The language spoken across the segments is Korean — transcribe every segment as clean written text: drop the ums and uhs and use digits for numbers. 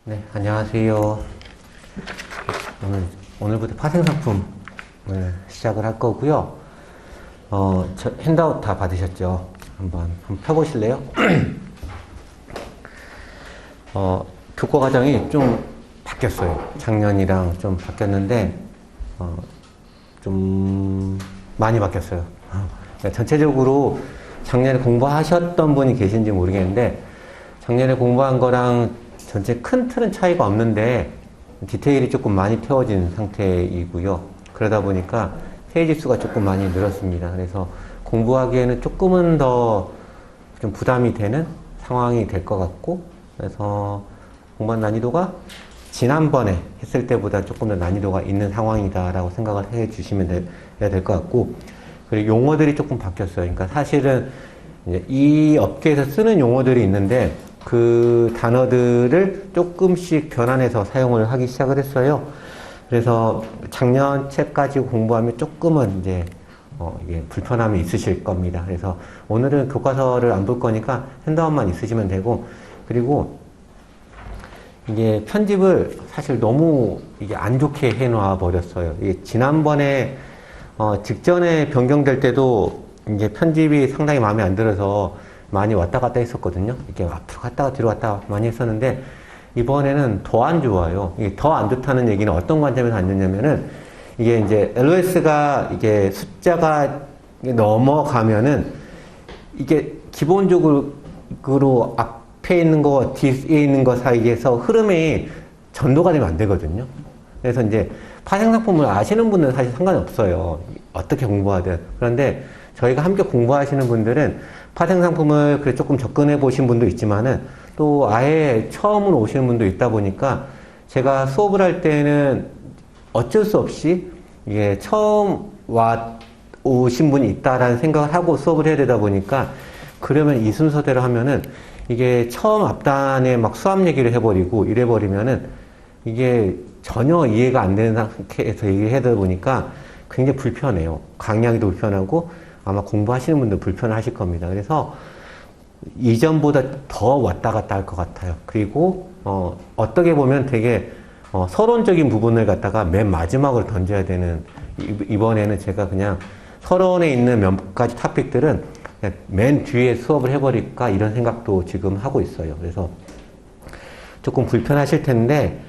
네, 안녕하세요. 오늘부터 파생상품을 시작을 할 거고요. 핸드아웃 다 받으셨죠? 한번 펴보실래요? 교과 과정이 좀 바뀌었어요. 작년이랑 좀 바뀌었는데, 좀 많이 바뀌었어요. 전체적으로 작년에 공부하셨던 분이 계신지 모르겠는데, 작년에 공부한 거랑 전체 큰 틀은 차이가 없는데 디테일이 조금 많이 태워진 상태이고요. 그러다 보니까 페이지 수가 조금 많이 늘었습니다. 그래서 공부하기에는 조금은 더 좀 부담이 되는 상황이 될 것 같고, 그래서 공부한 난이도가 지난번에 했을 때보다 조금 더 난이도가 있는 상황이다라고 생각을 해 주시면 돼야 될 것 같고, 그리고 용어들이 조금 바뀌었어요. 그러니까 사실은 이제 이 업계에서 쓰는 용어들이 있는데 그 단어들을 조금씩 변환해서 사용을 하기 시작을 했어요. 그래서 작년 책 가지고 공부하면 조금은 이제 이게 불편함이 있으실 겁니다. 그래서 오늘은 교과서를 안 볼 거니까 핸드아웃만 있으시면 되고, 그리고 이게 편집을 사실 너무 이게 안 좋게 해놔 버렸어요. 이게 지난번에 직전에 변경될 때도 이게 편집이 상당히 마음에 안 들어서 많이 왔다 갔다 했었거든요. 이렇게 앞으로 갔다가 뒤로 갔다가 많이 했었는데, 이번에는 더 안 좋아요. 이게 더 안 좋다는 얘기는 어떤 관점에서 안 좋냐면은, 이게 이제 LOS가 이게 숫자가 넘어가면은, 이게 기본적으로 앞에 있는 거, 뒤에 있는 거 사이에서 흐름이 전도가 되면 안 되거든요. 그래서 이제 파생상품을 아시는 분들은 사실 상관이 없어요. 어떻게 공부하든. 그런데 저희가 함께 공부하시는 분들은 파생상품을 그래 조금 접근해 보신 분도 있지만은 또 아예 처음으로 오시는 분도 있다 보니까 제가 수업을 할 때는 어쩔 수 없이 이게 처음 오신 분이 있다라는 생각을 하고 수업을 해야 되다 보니까, 그러면 이 순서대로 하면은 이게 처음 앞단에 막 수학 얘기를 해버리고 이래버리면은 이게 전혀 이해가 안 되는 상태에서 얘기를 해다 보니까 굉장히 불편해요. 강의하기도 불편하고 아마 공부하시는 분도 불편하실 겁니다. 그래서 이전보다 더 왔다 갔다 할 것 같아요. 그리고 어떻게 보면 되게 서론적인 부분을 갖다가 맨 마지막으로 던져야 되는, 이번에는 제가 그냥 서론에 있는 몇 가지 토픽들은 그냥 맨 뒤에 수업을 해버릴까 이런 생각도 지금 하고 있어요. 그래서 조금 불편하실 텐데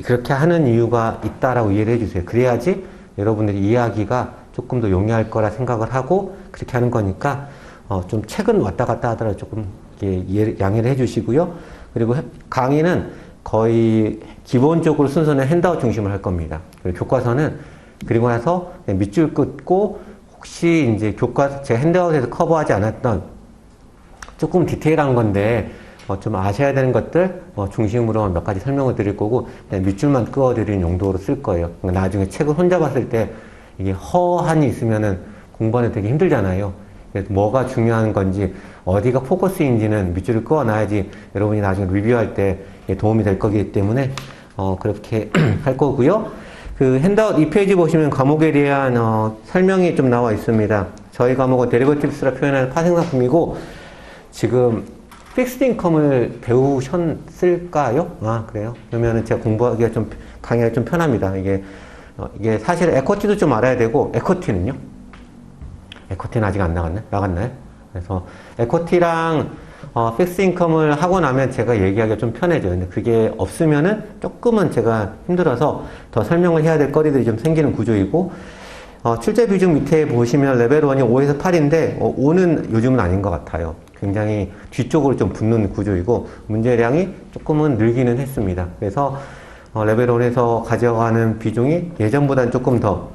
그렇게 하는 이유가 있다라고 이해를 해주세요. 그래야지 여러분들이 이해하기가 조금 더 용이할 거라 생각을 하고 그렇게 하는 거니까 좀 책은 왔다 갔다 하더라도 조금 양해를 해주시고요. 그리고 강의는 거의 기본적으로 순서는 핸드아웃 중심으로 할 겁니다. 그리고 교과서는 그리고 나서 밑줄 긋고 혹시 이제 제가 핸드아웃에서 커버하지 않았던 조금 디테일한 건데 좀 아셔야 되는 것들 중심으로 몇 가지 설명을 드릴 거고, 그냥 밑줄만 그어드리는 용도로 쓸 거예요. 그러니까 나중에 책을 혼자 봤을 때 이게 허한이 있으면은 공부하는 되게 힘들잖아요. 그래서 뭐가 중요한 건지 어디가 포커스인지는 밑줄을 그어놔야지 여러분이 나중에 리뷰할 때 도움이 될 거기 때문에 그렇게 할 거고요. 그 핸드아웃 2페이지 보시면 과목에 대한 설명이 좀 나와 있습니다. 저희 과목은 데리버티브스라 표현하는 파생상품이고, 지금 픽스드 인컴을 배우셨을까요? 아, 그래요? 그러면은 제가 공부하기가 좀, 강의가 좀 편합니다. 이게 사실 에쿼티도 좀 알아야 되고, 에쿼티는요? 에쿼티는 아직 안 나갔나요? 그래서 에쿼티랑 픽스드 인컴을 하고 나면 제가 얘기하기가 좀 편해져요. 근데 그게 없으면은 조금은 제가 힘들어서 더 설명을 해야 될 거리들이 좀 생기는 구조이고, 출제 비중 밑에 보시면 레벨 1이 5에서 8인데 5는 요즘은 아닌 것 같아요. 굉장히 뒤쪽으로 좀 붙는 구조이고 문제량이 조금은 늘기는 했습니다. 그래서 레벨 1에서 가져가는 비중이 예전보다는 조금 더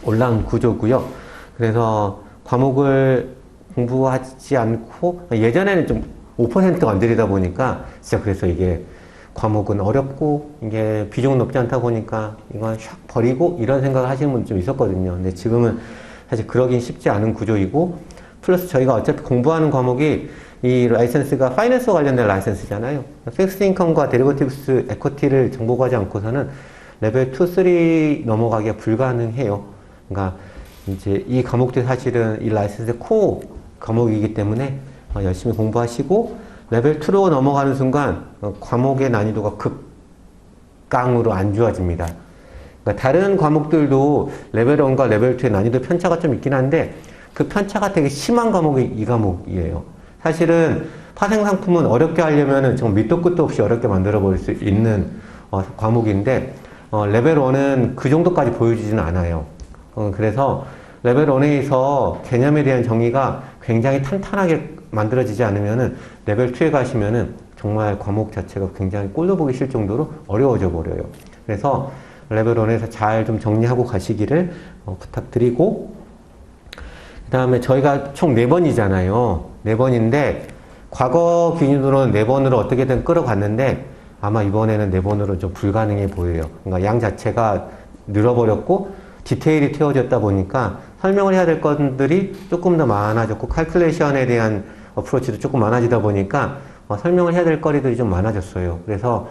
올라온 구조고요. 그래서 과목을 공부하지 않고, 예전에는 좀 5% 건드리다 보니까 진짜 그래서 이게 과목은 어렵고 이게 비중은 높지 않다 보니까 이건 샥 버리고 이런 생각을 하시는 분도 좀 있었거든요. 근데 지금은 사실 그러긴 쉽지 않은 구조이고, 플러스 저희가 어차피 공부하는 과목이 이 라이센스가 파이낸스와 관련된 라이센스잖아요. 픽스드 인컴과 데리버티브스 에쿼티를 정복하지 않고서는 레벨 2, 3 넘어가기가 불가능해요. 그러니까 이제 이 과목들이 사실은 이 라이센스의 코어 과목이기 때문에 열심히 공부하시고, 레벨 2로 넘어가는 순간 과목의 난이도가 극강으로 안 좋아집니다. 그러니까 다른 과목들도 레벨 1과 레벨 2의 난이도 편차가 좀 있긴 한데 그 편차가 되게 심한 과목이 이 과목이에요. 사실은 파생상품은 어렵게 하려면 정말 밑도 끝도 없이 어렵게 만들어 버릴 수 있는 과목인데 레벨 1은 그 정도까지 보여주지는 않아요. 그래서 레벨 1에서 개념에 대한 정의가 굉장히 탄탄하게 만들어지지 않으면은 레벨 2에 가시면은 정말 과목 자체가 굉장히 꼴도 보기 싫을 정도로 어려워져 버려요. 그래서 레벨 1에서 잘 좀 정리하고 가시기를 부탁드리고, 그 다음에 저희가 총 4번이잖아요. 4번인데 과거 기준으로는 4번으로 어떻게든 끌어갔는데 아마 이번에는 4번으로 좀 불가능해 보여요. 그러니까 양 자체가 늘어버렸고 디테일이 태워졌다 보니까 설명을 해야 될 것들이 조금 더 많아졌고 칼큘레이션에 대한 어프로치도 조금 많아지다 보니까 설명을 해야 될 거리들이 좀 많아졌어요. 그래서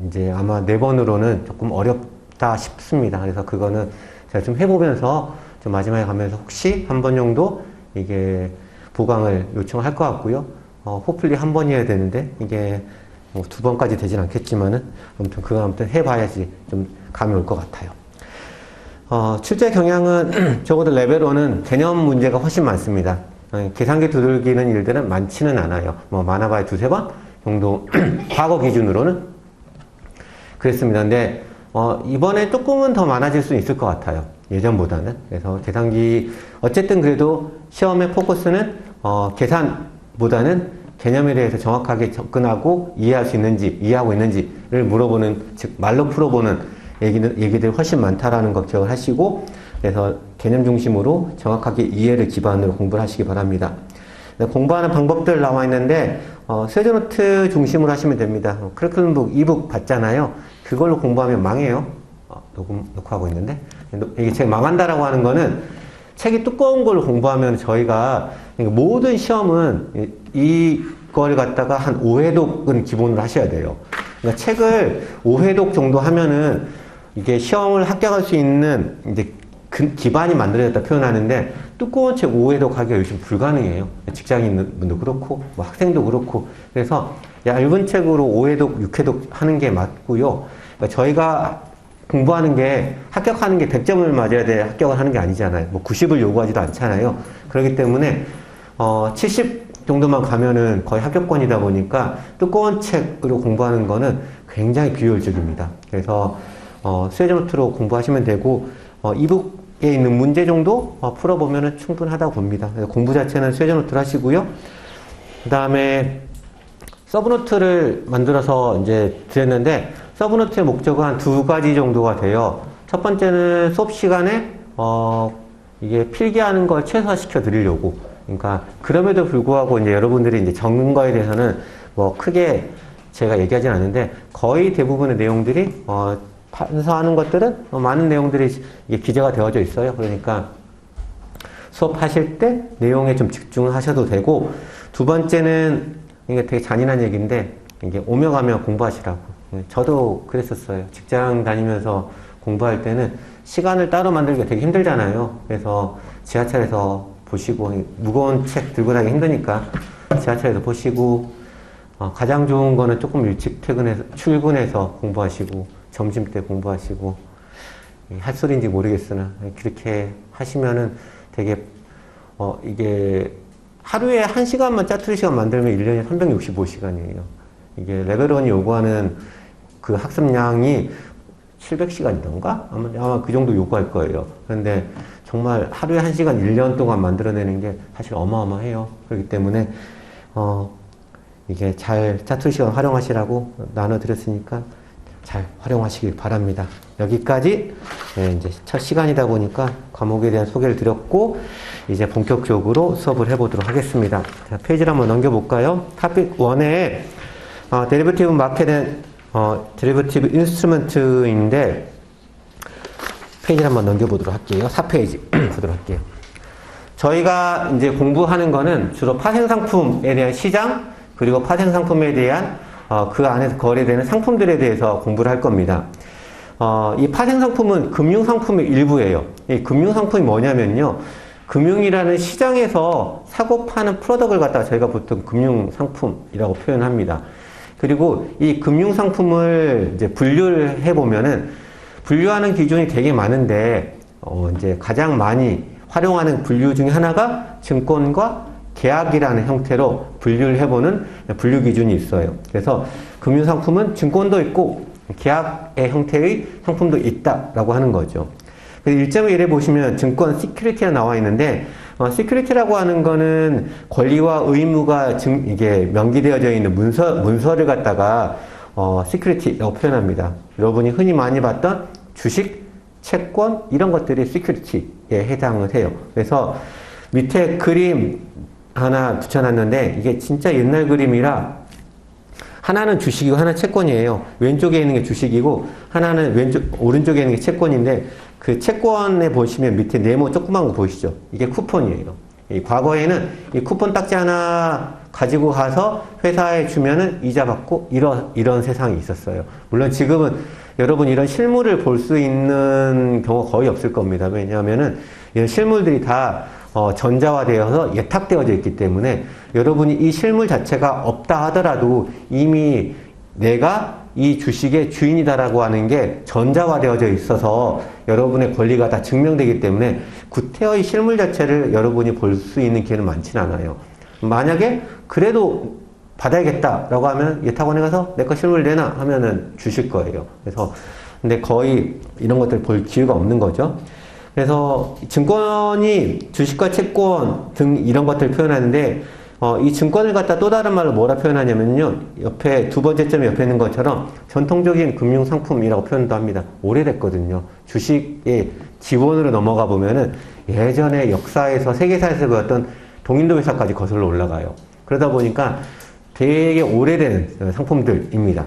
이제 아마 4번으로는 조금 어렵다 싶습니다. 그래서 그거는 제가 좀 해보면서 좀 마지막에 가면서 혹시 한 번 정도 이게 보강을 요청할 것 같고요. 호플리 한 번이어야 되는데 이게 뭐 2번까지 되진 않겠지만은 아무튼 그거 아무튼 해봐야지 좀 감이 올 것 같아요. 출제 경향은 적어도 레벨 1은 개념 문제가 훨씬 많습니다. 계산기 두들기는 일들은 많지는 않아요. 뭐 많아봐야 2-3번 정도 과거 기준으로는 그랬습니다. 근데 이번에 조금은 더 많아질 수 있을 것 같아요. 예전보다는. 그래서 계산기 어쨌든 그래도 시험의 포커스는 계산보다는 개념에 대해서 정확하게 접근하고 이해할 수 있는지, 이해하고 있는지를 물어보는, 즉 말로 풀어보는 얘기들이 훨씬 많다라는 것 기억을 하시고, 그래서 개념 중심으로 정확하게 이해를 기반으로 공부를 하시기 바랍니다. 공부하는 방법들 나와 있는데 쇠저노트 중심으로 하시면 됩니다. 커리큘럼북 2북 봤잖아요. 그걸로 공부하면 망해요. 녹화하고 있는데 이게 제가 망한다라고 하는 거는 책이 두꺼운 걸 공부하면 저희가 모든 시험은 이걸 갖다가 한 5회독은 기본으로 하셔야 돼요. 그러니까 책을 5회독 정도 하면은 이게 시험을 합격할 수 있는 이제 기반이 만들어졌다 표현하는데 두꺼운 책 5회독 하기가 요즘 불가능해요. 직장인분도 그렇고 뭐 학생도 그렇고. 그래서 얇은 책으로 5회독, 6회독 하는 게 맞고요. 그러니까 저희가 공부하는 게 합격하는 게 100점을 맞아야 돼 합격을 하는 게 아니잖아요. 뭐 90을 요구하지도 않잖아요. 그렇기 때문에 70 정도만 가면은 거의 합격권이다 보니까 두꺼운 책으로 공부하는 거는 굉장히 비효율적입니다. 그래서 쇠저노트로 공부하시면 되고 이북에 있는 문제 정도 풀어보면은 충분하다고 봅니다. 공부 자체는 쇠저노트를 하시고요. 그 다음에 서브노트를 만들어서 이제 드렸는데 서브노트의 목적은 한 2가지 정도가 돼요. 첫 번째는 수업 시간에 이게 필기하는 걸 최소화시켜 드리려고. 그러니까 그럼에도 불구하고 이제 여러분들이 이제 적는 거에 대해서는 뭐 크게 제가 얘기하진 않는데 거의 대부분의 내용들이 판서하는 것들은 많은 내용들이 이게 기재가 되어져 있어요. 그러니까 수업하실 때 내용에 좀 집중하셔도 되고, 두 번째는 이게 되게 잔인한 얘기인데 이게 오며 가며 공부하시라고. 저도 그랬었어요. 직장 다니면서 공부할 때는 시간을 따로 만들기가 되게 힘들잖아요. 그래서 지하철에서 보시고, 무거운 책 들고 다니기 힘드니까 지하철에서 보시고, 가장 좋은 거는 조금 일찍 출근해서 공부하시고, 점심때 공부하시고, 할 소리인지 모르겠으나 그렇게 하시면은 되게 이게 하루에 1시간만 짜투리 시간 만들면 1년에 365시간이에요. 이게 레벨 1이 요구하는 그 학습량이 700시간이던가? 아마 그 정도 요구할 거예요. 그런데 정말 하루에 1시간 1년 동안 만들어내는 게 사실 어마어마해요. 그렇기 때문에 이게 잘 짜투리 시간 활용하시라고 나눠드렸으니까 잘 활용하시길 바랍니다. 여기까지 이제 첫 시간이다 보니까 과목에 대한 소개를 드렸고, 이제 본격적으로 수업을 해보도록 하겠습니다. 자, 페이지를 한번 넘겨볼까요? 토픽 1에 데리버티브 마켓은 데리버티브 인스트루먼트인데 페이지를 한번 넘겨보도록 할게요. 4페이지 보도록 할게요. 저희가 이제 공부하는 거는 주로 파생상품에 대한 시장, 그리고 파생상품에 대한 그 안에서 거래되는 상품들에 대해서 공부를 할 겁니다. 이 파생상품은 금융상품의 일부예요. 이 금융상품이 뭐냐면요. 금융이라는 시장에서 사고 파는 프로덕트를 갖다가 저희가 보통 금융상품이라고 표현합니다. 그리고 이 금융상품을 이제 분류를 해보면은 분류하는 기준이 되게 많은데, 이제 가장 많이 활용하는 분류 중에 하나가 증권과 계약이라는 형태로 분류를 해보는 분류 기준이 있어요. 그래서 금융상품은 증권도 있고 계약의 형태의 상품도 있다라고 하는 거죠. 1.1에 보시면 증권 시큐리티가 나와 있는데, 시큐리티라고 하는 거는 권리와 의무가 이게 명기되어져 있는 문서를 갖다가 시큐리티라고 표현합니다. 여러분이 흔히 많이 봤던 주식, 채권 이런 것들이 시큐리티에 해당을 해요. 그래서 밑에 그림 하나 붙여놨는데 이게 진짜 옛날 그림이라 하나는 주식이고 하나는 채권이에요. 왼쪽에 있는 게 주식이고 하나는 오른쪽에 있는 게 채권인데, 그 채권에 보시면 밑에 네모 조그만 거 보이시죠? 이게 쿠폰이에요. 과거에는 이 쿠폰 딱지 하나 가지고 가서 회사에 주면은 이자 받고 이런 세상이 있었어요. 물론 지금은 여러분 이런 실물을 볼 수 있는 경우가 거의 없을 겁니다. 왜냐하면은 이런 실물들이 다 전자화되어서 예탁되어져 있기 때문에 여러분이 이 실물 자체가 없다 하더라도 이미 내가 이 주식의 주인이다라고 하는 게 전자화되어져 있어서 여러분의 권리가 다 증명되기 때문에 구태의 실물 자체를 여러분이 볼 수 있는 기회는 많지는 않아요. 만약에 그래도 받아야겠다라고 하면 예탁원에 가서 내 거 실물 내놔 하면은 주실 거예요. 그래서 근데 거의 이런 것들 볼 기회가 없는 거죠. 그래서 증권이 주식과 채권 등 이런 것들을 표현하는데, 이 증권을 갖다 또 다른 말로 뭐라 표현하냐면요. 옆에 두 번째 점에 옆에 있는 것처럼 전통적인 금융상품이라고 표현도 합니다. 오래됐거든요. 주식의 기본으로 넘어가 보면은 예전에 역사에서 세계사에서 배웠던 동인도 회사까지 거슬러 올라가요. 그러다 보니까 되게 오래된 상품들입니다.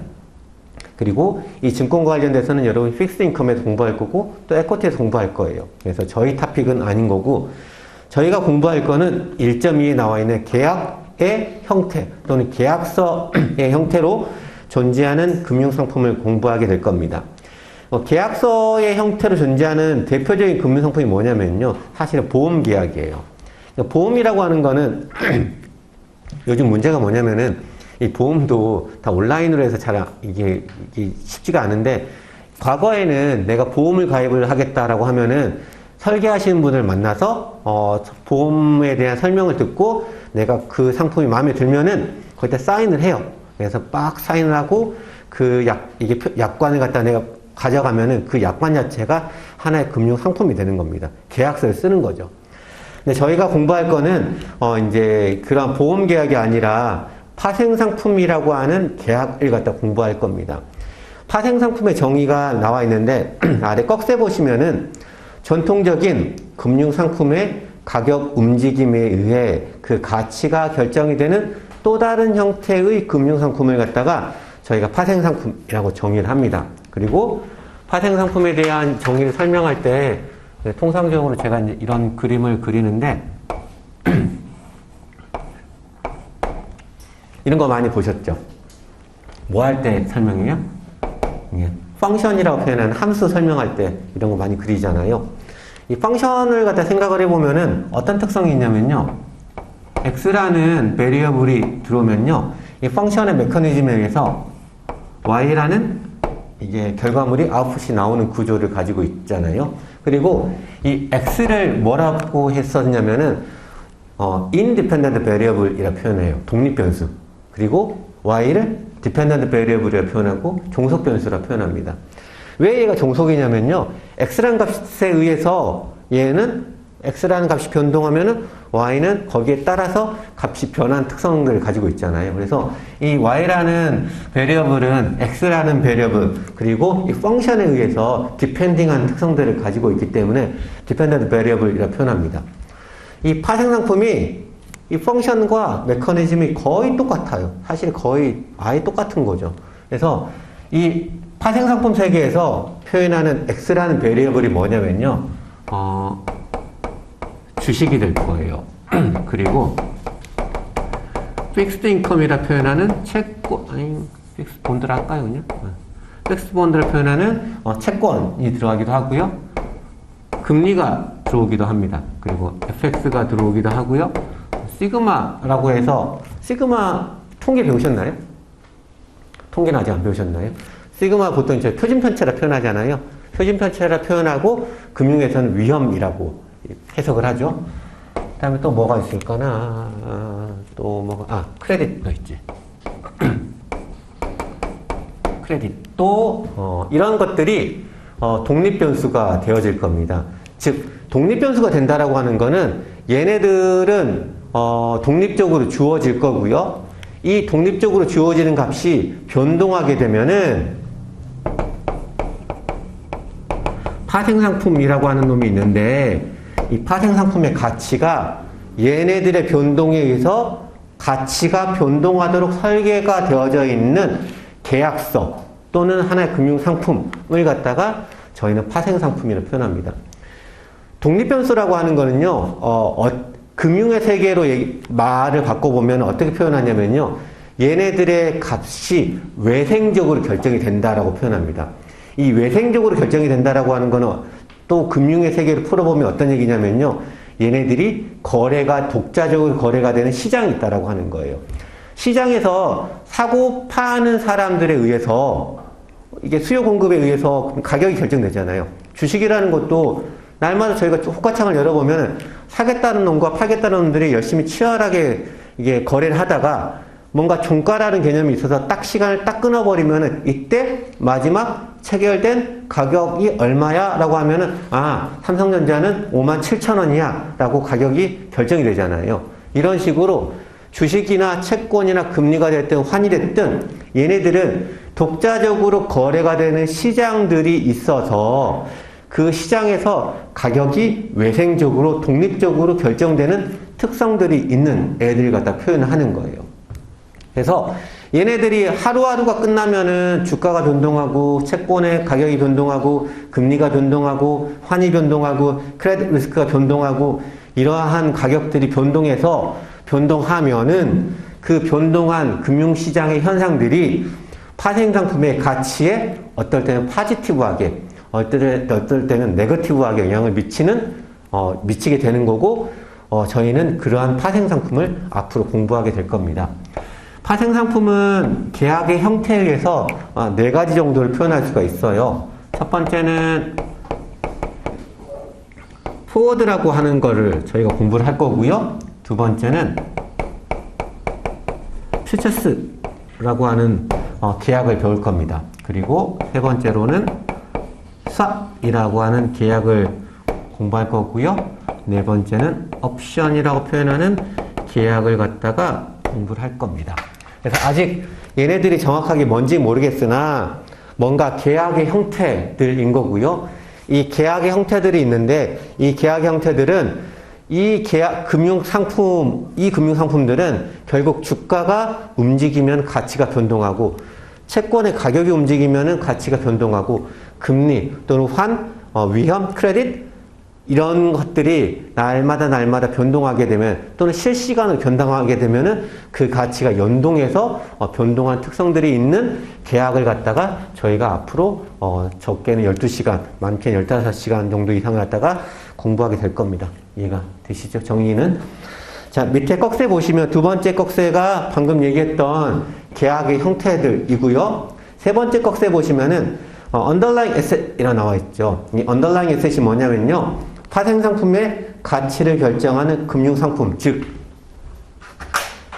그리고 이 증권과 관련돼서는 여러분 픽스 인컴에서 공부할 거고 또 에코티에서 공부할 거예요. 그래서 저희 토픽은 아닌 거고, 저희가 공부할 거는 1.2에 나와 있는 계약의 형태 또는 계약서의 형태로 존재하는 금융상품을 공부하게 될 겁니다. 계약서의 형태로 존재하는 대표적인 금융상품이 뭐냐면요. 사실은 보험계약이에요. 보험이라고 하는 거는 요즘 문제가 뭐냐면은 이 보험도 다 온라인으로 해서 이게 쉽지가 않은데, 과거에는 내가 보험을 가입을 하겠다라고 하면은 설계하시는 분을 만나서 보험에 대한 설명을 듣고 내가 그 상품이 마음에 들면은 거기다 사인을 해요. 그래서 빡 사인을 하고 이게 약관을 갖다 내가 가져가면은 그 약관 자체가 하나의 금융 상품이 되는 겁니다. 계약서를 쓰는 거죠. 근데 저희가 공부할 거는 이제 그런 보험 계약이 아니라 파생상품이라고 하는 계약을 갖다 공부할 겁니다. 파생상품의 정의가 나와 있는데 아래 꺽쇠 보시면은 전통적인 금융상품의 가격 움직임에 의해 그 가치가 결정이 되는 또 다른 형태의 금융상품을 갖다가 저희가 파생상품이라고 정의를 합니다. 그리고 파생상품에 대한 정의를 설명할 때 통상적으로 제가 이제 이런 그림을 그리는데 이런 거 많이 보셨죠? 뭐 할 때 설명해요? 펑션이라고 표현하는 함수 설명할 때 이런 거 많이 그리잖아요. 이 펑션을 갖다 생각을 해보면은 어떤 특성이 있냐면요. x라는 베리어블이 들어오면요. 이 펑션의 메커니즘에 의해서 y라는 이게 결과물이 아웃풋이 나오는 구조를 가지고 있잖아요. 그리고 이 x를 뭐라고 했었냐면은 independent variable이라 표현해요. 독립변수. 그리고 y를 dependent variable이라 표현하고 종속변수라 표현합니다. 왜 얘가 종속이냐면요. x라는 값에 의해서 얘는 x라는 값이 변동하면은 y는 거기에 따라서 값이 변한 특성들을 가지고 있잖아요. 그래서 이 y라는 베리어블은 x라는 베리어블 그리고 이 펑션에 의해서 디펜딩한 특성들을 가지고 있기 때문에 디펜던트 베리어블이라 표현합니다. 이 파생상품이 이 펑션과 메커니즘이 거의 똑같아요. 사실 거의 아예 똑같은 거죠. 그래서 이 파생상품 세계에서 표현하는 x라는 베리어블이 뭐냐면요. 주식이 될 거예요. 그리고 픽스드 인컴이라 표현하는 채권, 픽스 본드를 할까요, 그냥? 픽스드 본드를 표현하는 채권이 들어가기도 하고요. 금리가 들어오기도 합니다. 그리고 fx가 들어오기도 하고요. 시그마라고 해서, 시그마 통계 배우셨나요? 통계는 아직 안 배우셨나요? 시그마 보통 이제 표준편차라 표현하잖아요. 표준편차라 표현하고 금융에서는 위험이라고 해석을 하죠. 그 다음에 또 뭐가 있을까나, 크레딧도 있지. 크레딧. 또, 이런 것들이, 독립변수가 되어질 겁니다. 즉, 독립변수가 된다라고 하는 거는 얘네들은, 독립적으로 주어질 거고요. 이 독립적으로 주어지는 값이 변동하게 되면은, 파생상품이라고 하는 놈이 있는데, 이 파생상품의 가치가 얘네들의 변동에 의해서 가치가 변동하도록 설계가 되어져 있는 계약서 또는 하나의 금융상품을 갖다가 저희는 파생상품이라고 표현합니다. 독립변수라고 하는 거는요, 금융의 세계로 말을 바꿔보면 어떻게 표현하냐면요, 얘네들의 값이 외생적으로 결정이 된다라고 표현합니다. 이 외생적으로 결정이 된다라고 하는 거는 또 금융의 세계를 풀어보면 어떤 얘기냐면요, 얘네들이 독자적으로 거래가 되는 시장이 있다라고 하는 거예요. 시장에서 사고 파는 사람들에 의해서 이게 수요 공급에 의해서 가격이 결정되잖아요. 주식이라는 것도 날마다 저희가 호가창을 열어보면 사겠다는 놈과 팔겠다는 놈들이 열심히 치열하게 이게 거래를 하다가 뭔가 종가라는 개념이 있어서 딱 시간을 딱 끊어버리면은 이때 마지막 체결된 가격이 얼마야? 라고 하면은 삼성전자는 57,000원이야 라고 가격이 결정이 되잖아요. 이런 식으로 주식이나 채권이나 금리가 됐든 환이 됐든 얘네들은 독자적으로 거래가 되는 시장들이 있어서 그 시장에서 가격이 외생적으로 독립적으로 결정되는 특성들이 있는 애들 갖다 표현하는 거예요. 그래서 얘네들이 하루하루가 끝나면은 주가가 변동하고 채권의 가격이 변동하고 금리가 변동하고 환이 변동하고 크레딧 리스크가 변동하고 이러한 가격들이 변동하면은 그 변동한 금융시장의 현상들이 파생상품의 가치에 어떨 때는 포지티브하게 어떨 때는 네거티브하게 영향을 미치게 되는 거고 저희는 그러한 파생상품을 앞으로 공부하게 될 겁니다. 파생상품은 계약의 형태에 의해서 4가지 정도를 표현할 수가 있어요. 첫 번째는 포워드라고 하는 거를 저희가 공부를 할 거고요. 두 번째는 퓨처스라고 하는 계약을 배울 겁니다. 그리고 세 번째로는 swap이라고 하는 계약을 공부할 거고요. 네 번째는 옵션이라고 표현하는 계약을 갖다가 공부를 할 겁니다. 그래서 아직 얘네들이 정확하게 뭔지 모르겠으나 뭔가 계약의 형태들인 거고요. 이 계약의 형태들이 있는데 이 계약의 형태들은 이 금융상품들은 결국 주가가 움직이면 가치가 변동하고 채권의 가격이 움직이면 가치가 변동하고 금리 또는 환, 위험, 크레딧 이런 것들이 날마다 변동하게 되면 또는 실시간으로 변동하게 되면은 그 가치가 연동해서 변동한 특성들이 있는 계약을 갖다가 저희가 앞으로 적게는 12시간, 많게는 15시간 정도 이상을 갖다가 공부하게 될 겁니다. 이해가 되시죠? 정의는? 자, 밑에 꺽쇠 보시면 두 번째 꺽쇠가 방금 얘기했던 계약의 형태들이고요. 세 번째 꺽쇠 보시면은 underlying asset이라고 나와 있죠. 이 underlying asset이 뭐냐면요. 파생상품의 가치를 결정하는 금융상품, 즉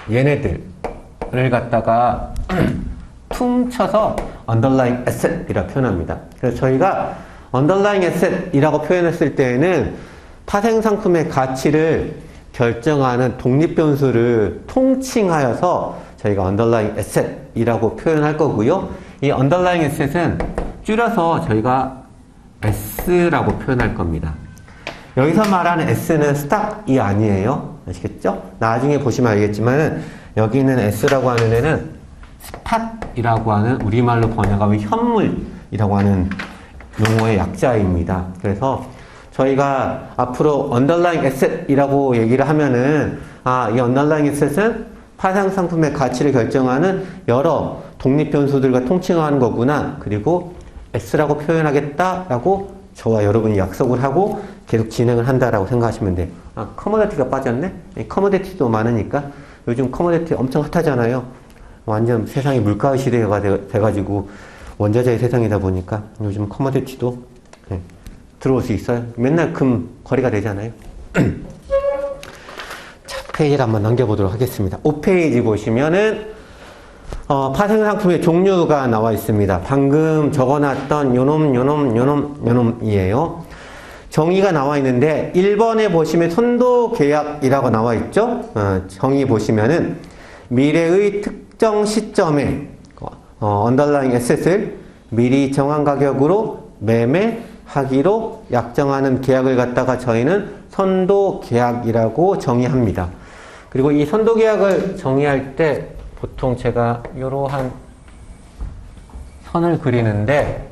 얘네들을 갖다가 퉁쳐서 underlying asset이라고 표현합니다. 그래서 저희가 underlying asset이라고 표현했을 때에는 파생상품의 가치를 결정하는 독립변수를 통칭하여서 저희가 underlying asset이라고 표현할 거고요. 이 underlying asset은 줄여서 저희가 S라고 표현할 겁니다. 여기서 말하는 S는 스탁이 아니에요. 아시겠죠? 나중에 보시면 알겠지만 여기 있는 S라고 하는 애는 스팟이라고 하는 우리말로 번역하면 현물이라고 하는 용어의 약자입니다. 그래서 저희가 앞으로 underlying asset이라고 얘기를 하면은 이 underlying asset은 파생상품의 가치를 결정하는 여러 독립변수들과 통칭하는 거구나. 그리고 S라고 표현하겠다라고 저와 여러분이 약속을 하고 계속 진행을 한다라고 생각하시면 돼요. 아, 커머디티가 빠졌네? 커머디티도 많으니까 요즘 커머디티 엄청 핫하잖아요. 완전 세상이 물가 시대가 돼가지고 원자재의 세상이다 보니까 요즘 커머디티도 들어올 수 있어요. 맨날 금 거래가 되잖아요. 자, 페이지를 한번 넘겨보도록 하겠습니다. 5페이지 보시면은 파생상품의 종류가 나와 있습니다. 방금 적어놨던 요놈이에요. 정의가 나와 있는데 1번에 보시면 선도계약이라고 나와 있죠. 정의 보시면은 미래의 특정 시점에 언더라잉 에셋을 미리 정한 가격으로 매매하기로 약정하는 계약을 갖다가 저희는 선도계약이라고 정의합니다. 그리고 이 선도계약을 정의할 때 보통 제가 이러한 선을 그리는데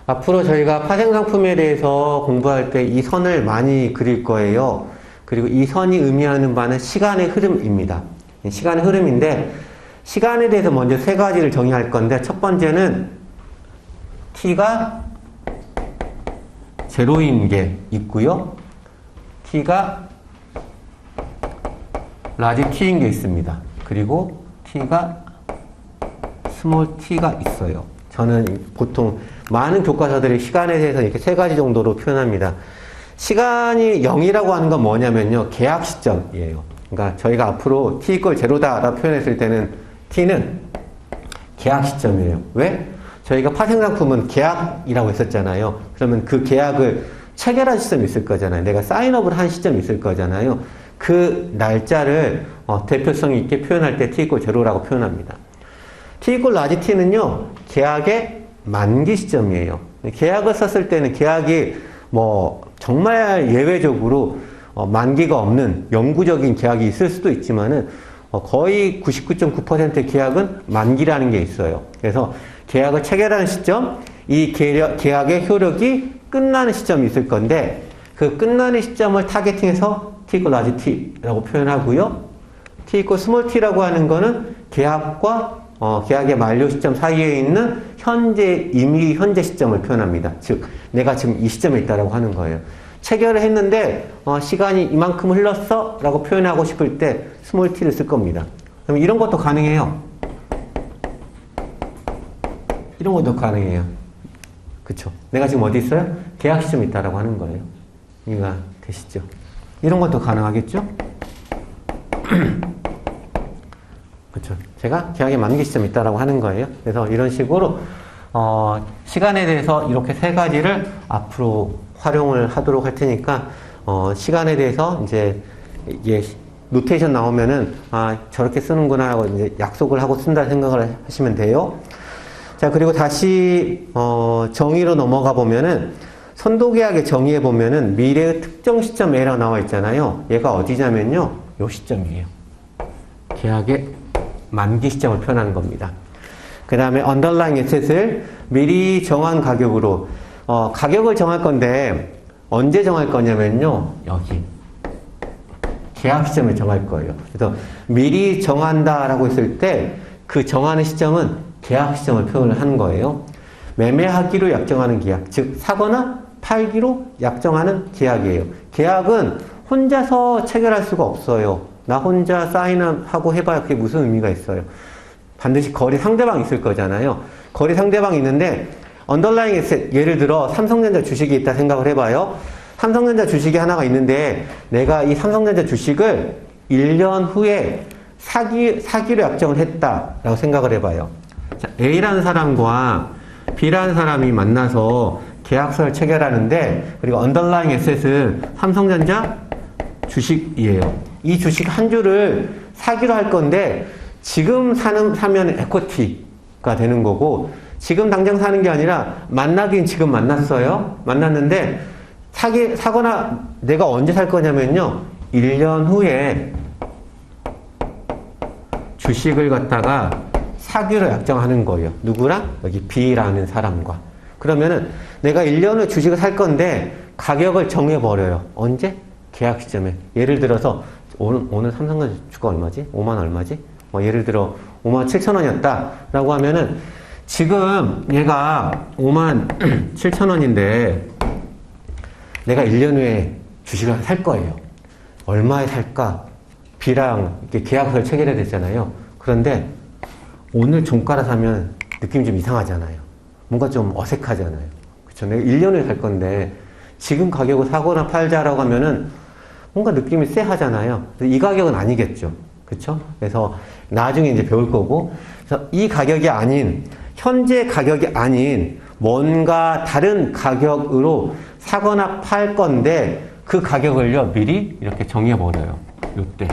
앞으로 저희가 파생상품에 대해서 공부할 때 이 선을 많이 그릴 거예요. 그리고 이 선이 의미하는 바는 시간의 흐름입니다. 시간의 흐름인데 시간에 대해서 먼저 세 가지를 정의할 건데 첫 번째는 t가 제로인 게 있고요. t가 라지 t인 게 있습니다. 그리고 t가 스몰 t가 있어요. 저는 보통 많은 교과서들이 시간에 대해서 이렇게 세 가지 정도로 표현합니다. 시간이 0이라고 하는 건 뭐냐면요. 계약 시점이에요. 그러니까 저희가 앞으로 t 이퀄 제로다라고 표현했을 때는 t는 계약 시점이에요. 왜? 저희가 파생상품은 계약이라고 했었잖아요. 그러면 그 계약을 체결한 시점이 있을 거잖아요. 내가 사인업을 한 시점이 있을 거잖아요. 그 날짜를 대표성 있게 표현할 때 t 이퀄 제로라고 표현합니다. t 이퀄 라지 t는요. 계약의 만기 시점이에요. 계약을 썼을 때는 계약이 뭐 정말 예외적으로 만기가 없는 영구적인 계약이 있을 수도 있지만은 거의 99.9%의 계약은 만기라는 게 있어요. 그래서 계약을 체결하는 시점, 이 계약의 효력이 끝나는 시점이 있을 건데 그 끝나는 시점을 타겟팅해서 t 이퀄 라지 t라고 표현하고요. t 이퀄 스몰 t라고 하는 거는 계약과 계약의 만료 시점 사이에 있는 이미 현재 시점을 표현합니다. 즉, 내가 지금 이 시점에 있다라고 하는 거예요. 체결을 했는데, 시간이 이만큼 흘렀어? 라고 표현하고 싶을 때, 스몰 t를 쓸 겁니다. 그럼 이런 것도 가능해요. 이런 것도 가능해요. 그쵸? 내가 지금 어디 있어요? 계약 시점에 있다라고 하는 거예요. 이해가 되시죠? 이런 것도 가능하겠죠? 그렇죠. 제가 계약의 만기 시점이 있다라고 하는 거예요. 그래서 이런 식으로 시간에 대해서 이렇게 세 가지를 앞으로 활용을 하도록 할 테니까 시간에 대해서 이제 이게 노테이션 나오면은 저렇게 쓰는구나 하고 이제 약속을 하고 쓴다 생각을 하시면 돼요. 자, 그리고 다시 정의로 넘어가 보면은 선도계약의 정의에 보면은 미래의 특정 시점 A라고 나와 있잖아요. 얘가 어디냐면요, 요 시점이에요. 계약의 만기 시점을 표현하는 겁니다. 그 다음에 언더라잉 에셋을 미리 정한 가격으로 가격을 정할 건데 언제 정할 거냐면요, 여기 계약 시점을 정할 거예요. 그래서 미리 정한다라고 했을 때 그 정하는 시점은 계약 시점을 표현을 하는 거예요. 매매하기로 약정하는 계약, 즉 사거나 팔기로 약정하는 계약이에요. 계약은 혼자서 체결할 수가 없어요. 나 혼자 사인하고 해봐야 그게 무슨 의미가 있어요. 반드시 거래 상대방이 있을 거잖아요. 거래 상대방이 있는데 언더라잉 에셋, 예를 들어 삼성전자 주식이 있다 생각을 해봐요. 삼성전자 주식이 하나가 있는데 내가 이 삼성전자 주식을 1년 후에 사기로 약정을 했다라고 생각을 해봐요. 자, A라는 사람과 B라는 사람이 만나서 계약서를 체결하는데, 그리고 언더라잉 에셋은 삼성전자 주식이에요. 이 주식 한 주를 사기로 할 건데 지금 사면 에코티가 되는 거고, 지금 당장 사는 게 아니라 만나긴 지금 만났어요. 만났는데 사거나 내가 언제 살 거냐면요, 1년 후에 주식을 갖다가 사기로 약정하는 거예요. 누구랑? 여기 B라는 사람과. 그러면은 내가 1년 후에 주식을 살 건데 가격을 정해버려요. 언제? 계약 시점에. 예를 들어서 오늘 삼성전자 주가 얼마지? 5만 얼마지? 예를 들어 5만 7천 원이었다 라고 하면은 지금 얘가 5만 7천 원인데 내가 1년 후에 주식을 살 거예요. 얼마에 살까? B랑 이렇게 계약서를 체결해야 되잖아요. 그런데 오늘 종가라 사면 느낌이 좀 이상하잖아요. 뭔가 좀 어색하잖아요. 그쵸? 내가 1년 후에 살 건데 지금 가격을 사거나 팔자라고 하면은 뭔가 느낌이 쎄하잖아요. 이 가격은 아니겠죠. 그쵸? 그래서 나중에 이제 배울 거고, 그래서 이 가격이 아닌, 현재 가격이 아닌 뭔가 다른 가격으로 사거나 팔 건데 그 가격을요, 미리 이렇게 정해버려요. 요때.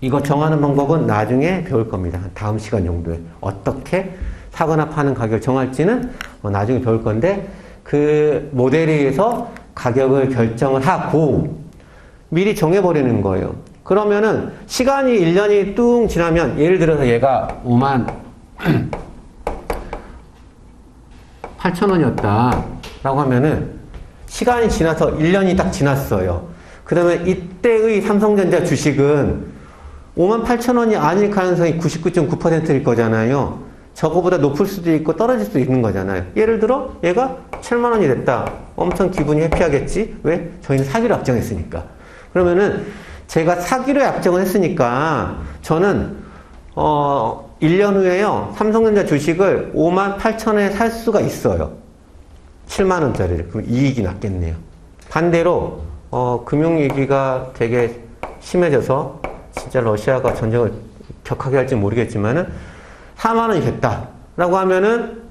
이거 정하는 방법은 나중에 배울 겁니다. 다음 시간 정도에. 어떻게 사거나 파는 가격을 정할지는 나중에 배울 건데, 그 모델에 의해서 가격을 결정을 하고 미리 정해버리는 거예요. 그러면은 시간이 1년이 뚱 지나면, 예를 들어서 얘가 5만 8천 원이었다 라고 하면은 시간이 지나서 1년이 딱 지났어요. 그러면 이때의 삼성전자 주식은 5만 8천 원이 아닐 가능성이 99.9%일 거잖아요. 저거보다 높을 수도 있고 떨어질 수도 있는 거잖아요. 예를 들어 얘가 7만 원이 됐다. 엄청 기분이 해피하겠지? 왜? 저희는 사기로 약정했으니까. 그러면은 제가 사기로 약정을 했으니까 저는 1년 후에요, 삼성전자 주식을 5만 8천 원에 살 수가 있어요. 7만 원짜리를. 그럼 이익이 났겠네요. 반대로 금융위기가 되게 심해져서 진짜 러시아가 전쟁을 격하게 할지 모르겠지만은 4만 원이 됐다라고 하면은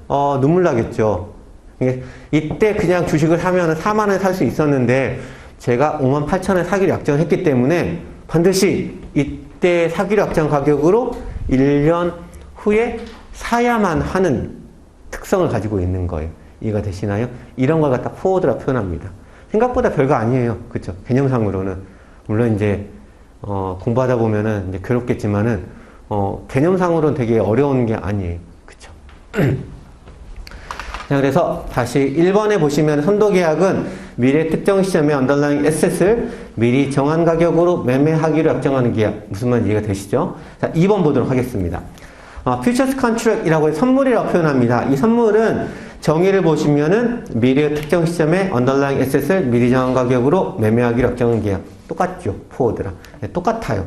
눈물 나겠죠. 이때 그냥 주식을 사면은 4만 원에 살 수 있었는데 제가 5만 8천 원에 사기로 약정했기 때문에 반드시 이때 사기로 약정 가격으로 1년 후에 사야만 하는 특성을 가지고 있는 거예요. 이해가 되시나요? 이런 걸 갖다 포워드라 표현합니다. 생각보다 별거 아니에요. 그쵸? 개념상으로는. 물론 이제, 공부하다 보면은 이제 괴롭겠지만은, 개념상으로는 되게 어려운 게 아니에요. 그쵸? 자, 그래서 다시 1번에 보시면 선도계약은 미래 특정 시점에 언더라잉 에셋을 미리 정한 가격으로 매매하기로 약정하는 계약. 무슨 말인지 이해가 되시죠? 자, 2번 보도록 하겠습니다. 퓨처스 컨트랙이라고 해서 선물이라고 표현합니다. 이 선물은 정의를 보시면은 미래 특정 시점에 언더라잉 에셋을 미리 정한 가격으로 매매하기로 약정하는 계약. 똑같죠? 포워드랑. 네, 똑같아요.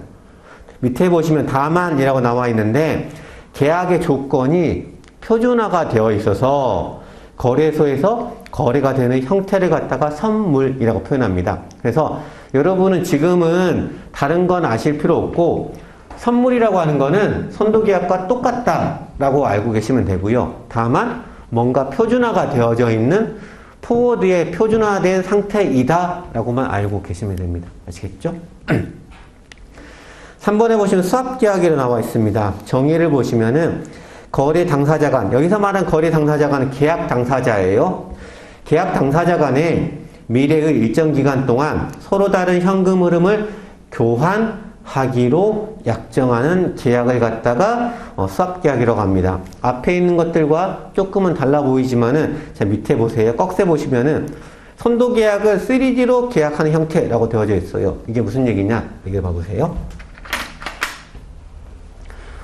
밑에 보시면 다만이라고 나와 있는데 계약의 조건이 표준화가 되어 있어서 거래소에서 거래가 되는 형태를 갖다가 선물이라고 표현합니다. 그래서 여러분은 지금은 다른 건 아실 필요 없고 선물이라고 하는 거는 선도계약과 똑같다라고 알고 계시면 되고요. 다만 뭔가 표준화가 되어져 있는 포워드의 표준화된 상태이다라고만 알고 계시면 됩니다. 아시겠죠? 3번에 보시면 수합계약이라고 나와 있습니다. 정의를 보시면은 거래 당사자 간, 여기서 말한 거래 당사자 간은 계약 당사자예요. 계약 당사자 간에 미래의 일정 기간 동안 서로 다른 현금 흐름을 교환하기로 약정하는 계약을 갖다가 수합계약이라고 합니다. 앞에 있는 것들과 조금은 달라 보이지만은, 자, 밑에 보세요. 꺽쇠 보시면은 선도계약을 3D로 계약하는 형태라고 되어져 있어요. 이게 무슨 얘기냐? 여기 봐보세요.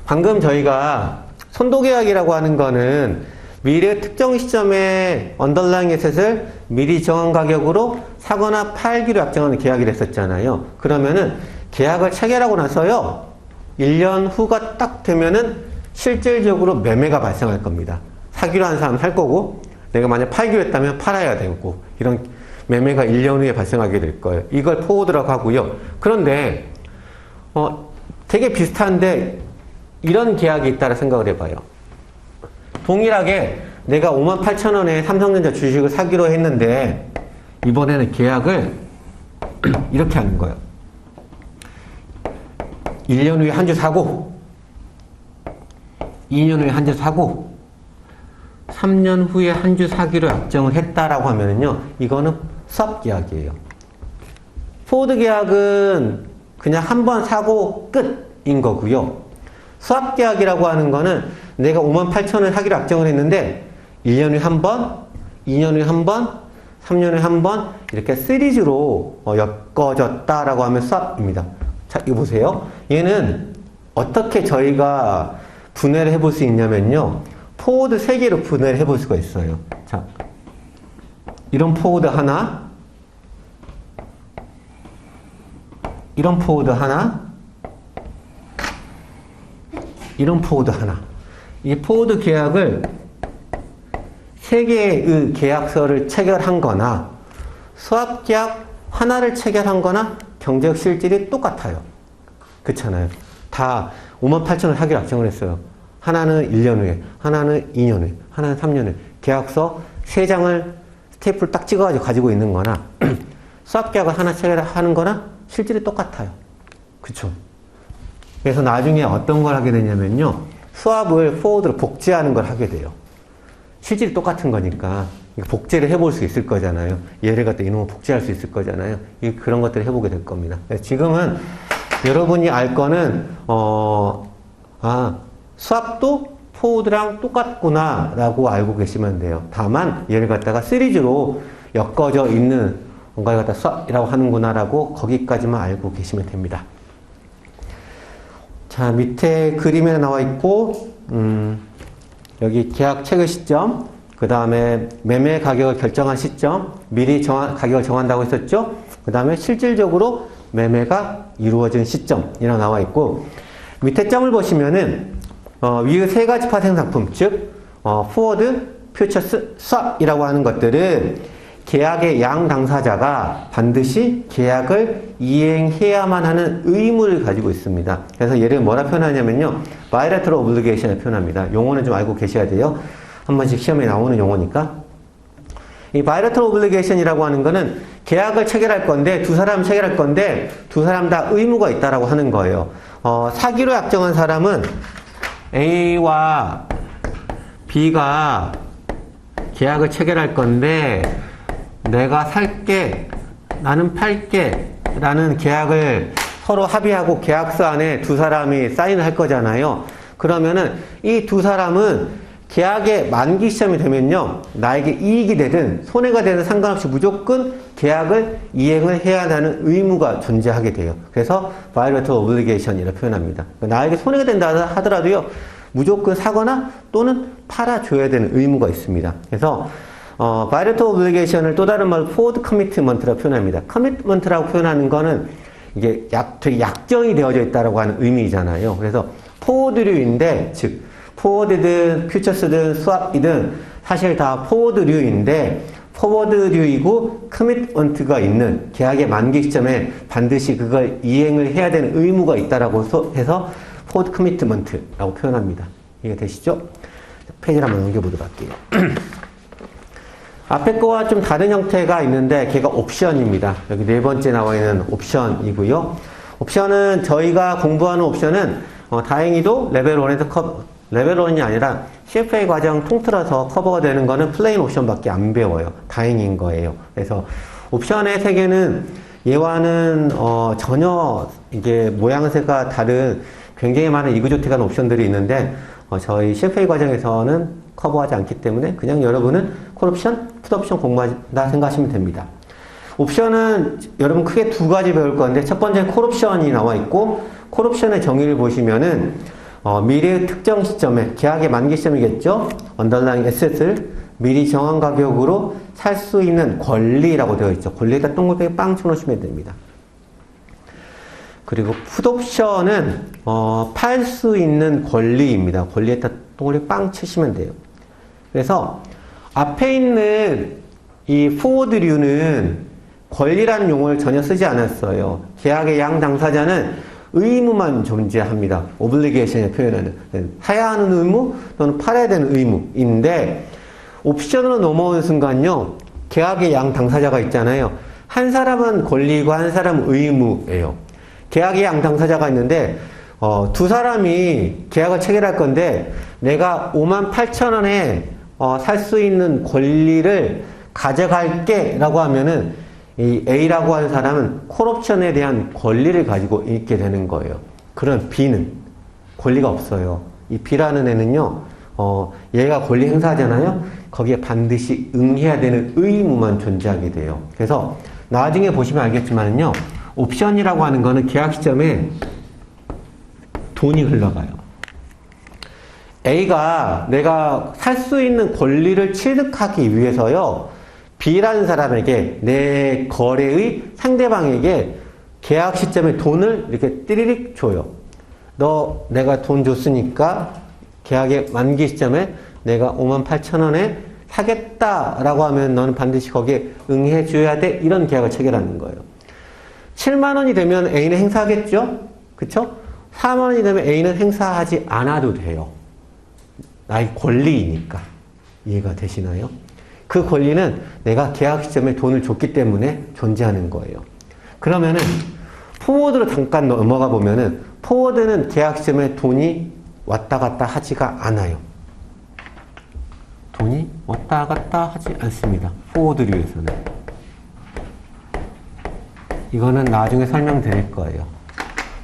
방금 저희가 선도계약이라고 하는 거는 미래 특정 시점에 언더라잉 에셋을 미리 정한 가격으로 사거나 팔기로 약정하는 계약이라 했었잖아요. 그러면은 계약을 체결하고 나서요, 1년 후가 딱 되면은 실질적으로 매매가 발생할 겁니다. 사기로 한 사람은 살 거고, 내가 만약 팔기로 했다면 팔아야 되고, 이런 매매가 1년 후에 발생하게 될 거예요. 이걸 포워드라고 하고요. 그런데 되게 비슷한데 이런 계약이 있다라 생각을 해봐요. 동일하게 내가 5만 8천 원에 삼성전자 주식을 사기로 했는데 이번에는 계약을 이렇게 하는 거예요. 1년 후에 한 주 사고, 2년 후에 한 주 사고, 3년 후에 한 주 사기로 약정을 했다라고 하면은요, 이거는 수합계약이에요. 포워드 계약은 그냥 한 번 사고 끝인 거고요. 수합계약이라고 하는 거는 내가 5만 8천 원을 사기로 약정을 했는데 1년 후에 한 번, 2년 후에 한 번, 3년 후에 한 번 이렇게 시리즈로 엮어졌다라고 하면 수합입니다. 자, 이거 보세요. 얘는 어떻게 저희가 분해를 해볼 수 있냐면요, 포워드 3개로 분해를 해볼 수가 있어요. 자, 이런 포워드 하나, 이런 포워드 하나, 이런 포워드 하나. 이 포워드 계약을 3개의 계약서를 체결한 거나 수합 계약 하나를 체결한 거나 경제적 실질이 똑같아요. 그렇잖아요. 다 58,000원 하기로 약정을 했어요. 하나는 1년 후에, 하나는 2년 후에, 하나는 3년 후에. 계약서 3장을 스테이플 딱 찍어가지고 가지고 있는 거나 수합 계약을 하나 체결하는 거나 실질이 똑같아요. 그쵸? 그래서 나중에 어떤 걸 하게 되냐면요. 수합을 포워드로 복제하는 걸 하게 돼요. 실질이 똑같은 거니까 복제를 해볼 수 있을 거잖아요. 얘를 갖다 이놈을 복제할 수 있을 거잖아요. 그런 것들을 해보게 될 겁니다. 지금은 여러분이 알 거는 수합도 포워드랑 똑같구나 라고 알고 계시면 돼요. 다만 얘를 갖다가 시리즈로 엮어져 있는 뭔가를 갖다 수합이라고 하는구나 라고 거기까지만 알고 계시면 됩니다. 자, 밑에 그림에 나와 있고 여기 계약 체결 시점, 그 다음에 매매 가격을 결정한 시점, 미리 가격을 정한다고 했었죠. 그 다음에 실질적으로 매매가 이루어진 시점이라고 나와 있고, 밑에 점을 보시면은 위의 3가지 파생 상품, 즉 포워드, 퓨처스, 스왑이라고 하는 것들은 계약의 양 당사자가 반드시 계약을 이행해야만 하는 의무를 가지고 있습니다. 그래서 얘를 뭐라 표현하냐면요, bilateral obligation을 표현합니다. 용어는 좀 알고 계셔야 돼요. 한 번씩 시험에 나오는 용어니까. 이 bilateral obligation이라고 하는 거는 계약을 체결할 건데, 두 사람 체결할 건데 두 사람 다 의무가 있다라고 하는 거예요. 사기로 약정한 사람은 A와 B가 계약을 체결할 건데, 내가 살게, 나는 팔게 라는 계약을 서로 합의하고 계약서 안에 두 사람이 사인을 할 거잖아요. 그러면은 이 두 사람은 계약의 만기 시점이 되면요, 나에게 이익이 되든 손해가 되든 상관없이 무조건 계약을 이행을 해야 하는 의무가 존재하게 돼요. 그래서 bilateral obligation이라고 표현합니다. 나에게 손해가 된다 하더라도요, 무조건 사거나 또는 팔아줘야 되는 의무가 있습니다. 그래서 bilateral obligation을 또 다른 말로 forward commitment라고 표현합니다. commitment라고 표현하는 거는 이게 되게 약정이 되어져 있다라고 하는 의미잖아요. 그래서 forward류인데, 즉 forward든 futures든 swap이든 사실 다 forward류인데, forward류이고 commitment가 있는 계약의 만기 시점에 반드시 그걸 이행을 해야 되는 의무가 있다라고 해서 forward commitment라고 표현합니다. 이해되시죠? 페이지를 한번 넘겨보도록 할게요. 앞에 거와 좀 다른 형태가 있는데 걔가 옵션입니다. 여기 4번째 나와 있는 옵션이고요. 옵션은 저희가 공부하는 옵션은 다행히도 레벨 1에서 레벨 1이 아니라 CFA 과정 통틀어서 커버가 되는 거는 플레인 옵션밖에 안 배워요. 다행인 거예요. 그래서 옵션의 세계는 얘와는 전혀 이게 모양새가 다른 굉장히 많은 이그조틱한 옵션들이 있는데 저희 CFA 과정에서는 커버하지 않기 때문에 그냥 여러분은 콜옵션, 풋옵션 공부한다 생각하시면 됩니다. 옵션은 여러분 크게 2가지 배울 건데, 첫 번째는 콜옵션이 나와 있고, 콜옵션의 정의를 보시면은 미래의 특정 시점에, 계약의 만기 시점이겠죠? 언더라잉 에셋을 미리 정한 가격으로 살 수 있는 권리라고 되어 있죠. 권리에다 동글뱅이 빵 쳐놓으시면 됩니다. 그리고 풋옵션은 팔 수 있는 권리입니다. 권리에다 동글뱅이 빵 치시면 돼요. 그래서 앞에 있는 이 포워드류는 권리라는 용어를 전혀 쓰지 않았어요. 계약의 양 당사자는 의무만 존재합니다. 오블리게이션을 표현하는, 사야 하는 의무 또는 팔아야 되는 의무인데, 옵션으로 넘어오는 순간요, 계약의 양 당사자가 있잖아요. 한 사람은 권리고 한 사람은 의무예요. 계약의 양 당사자가 있는데 두 사람이 계약을 체결할 건데, 내가 58,000원에 살 수 있는 권리를 가져갈게 라고 하면은 이 A라고 하는 사람은 콜옵션에 대한 권리를 가지고 있게 되는 거예요. 그런 B는 권리가 없어요. 이 B라는 애는요, 얘가 권리 행사하잖아요. 거기에 반드시 응해야 되는 의무만 존재하게 돼요. 그래서 나중에 보시면 알겠지만요, 옵션이라고 하는 거는 계약 시점에 돈이 흘러가요. A가 내가 살 수 있는 권리를 취득하기 위해서요, B라는 사람에게, 내 거래의 상대방에게 계약 시점에 돈을 이렇게 띠리릭 줘요. 내가 돈 줬으니까 계약의 만기 시점에 내가 58,000원에 사겠다라고 하면 너는 반드시 거기에 응해줘야 돼. 이런 계약을 체결하는 거예요. 7만 원이 되면 A는 행사하겠죠? 그쵸? 4만 원이 되면 A는 행사하지 않아도 돼요. 나의 권리이니까. 이해가 되시나요? 그 권리는 내가 계약 시점에 돈을 줬기 때문에 존재하는 거예요. 그러면은 포워드로 잠깐 넘어가 보면은 포워드는 계약 시점에 돈이 왔다 갔다 하지가 않아요. 돈이 왔다 갔다 하지 않습니다. 포워드류에서는. 이거는 나중에 설명드릴 거예요.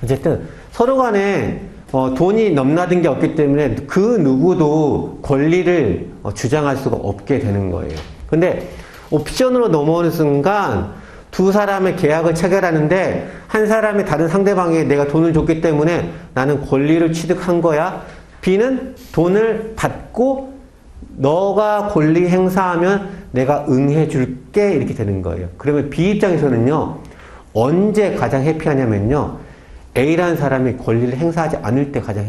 어쨌든 서로 간에 돈이 넘나든 게 없기 때문에 그 누구도 권리를 주장할 수가 없게 되는 거예요. 근데 옵션으로 넘어오는 순간 두 사람의 계약을 체결하는데 한 사람이 다른 상대방에게 내가 돈을 줬기 때문에 나는 권리를 취득한 거야. B는 돈을 받고 너가 권리 행사하면 내가 응해줄게 이렇게 되는 거예요. 그러면 B 입장에서는요. 언제 가장 해피하냐면요. A라는 사람이 권리를 행사하지 않을 때 가장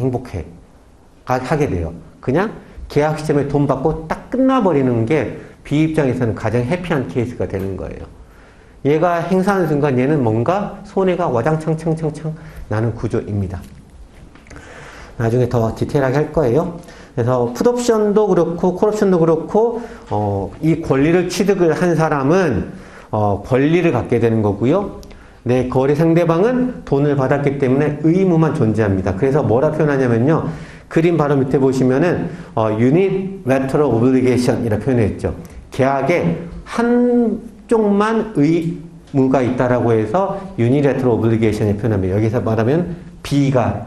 하게 돼요. 그냥 계약 시점에 돈 받고 딱 끝나버리는 게 B 입장에서는 가장 해피한 케이스가 되는 거예요. 얘가 행사하는 순간 얘는 뭔가 손해가 와장창창창창 나는 구조입니다. 나중에 더 디테일하게 할 거예요. 그래서 풋옵션도 그렇고 콜옵션도 그렇고 이 권리를 취득을 한 사람은 권리를 갖게 되는 거고요. 내 거래 상대방은 돈을 받았기 때문에 의무만 존재합니다. 그래서 뭐라 표현하냐면요. 그림 바로 밑에 보시면은 unilateral obligation 이라 표현했죠. 계약에 한쪽만 의무가 있다라고 해서 unilateral obligation을 표현합니다. 여기서 말하면 B가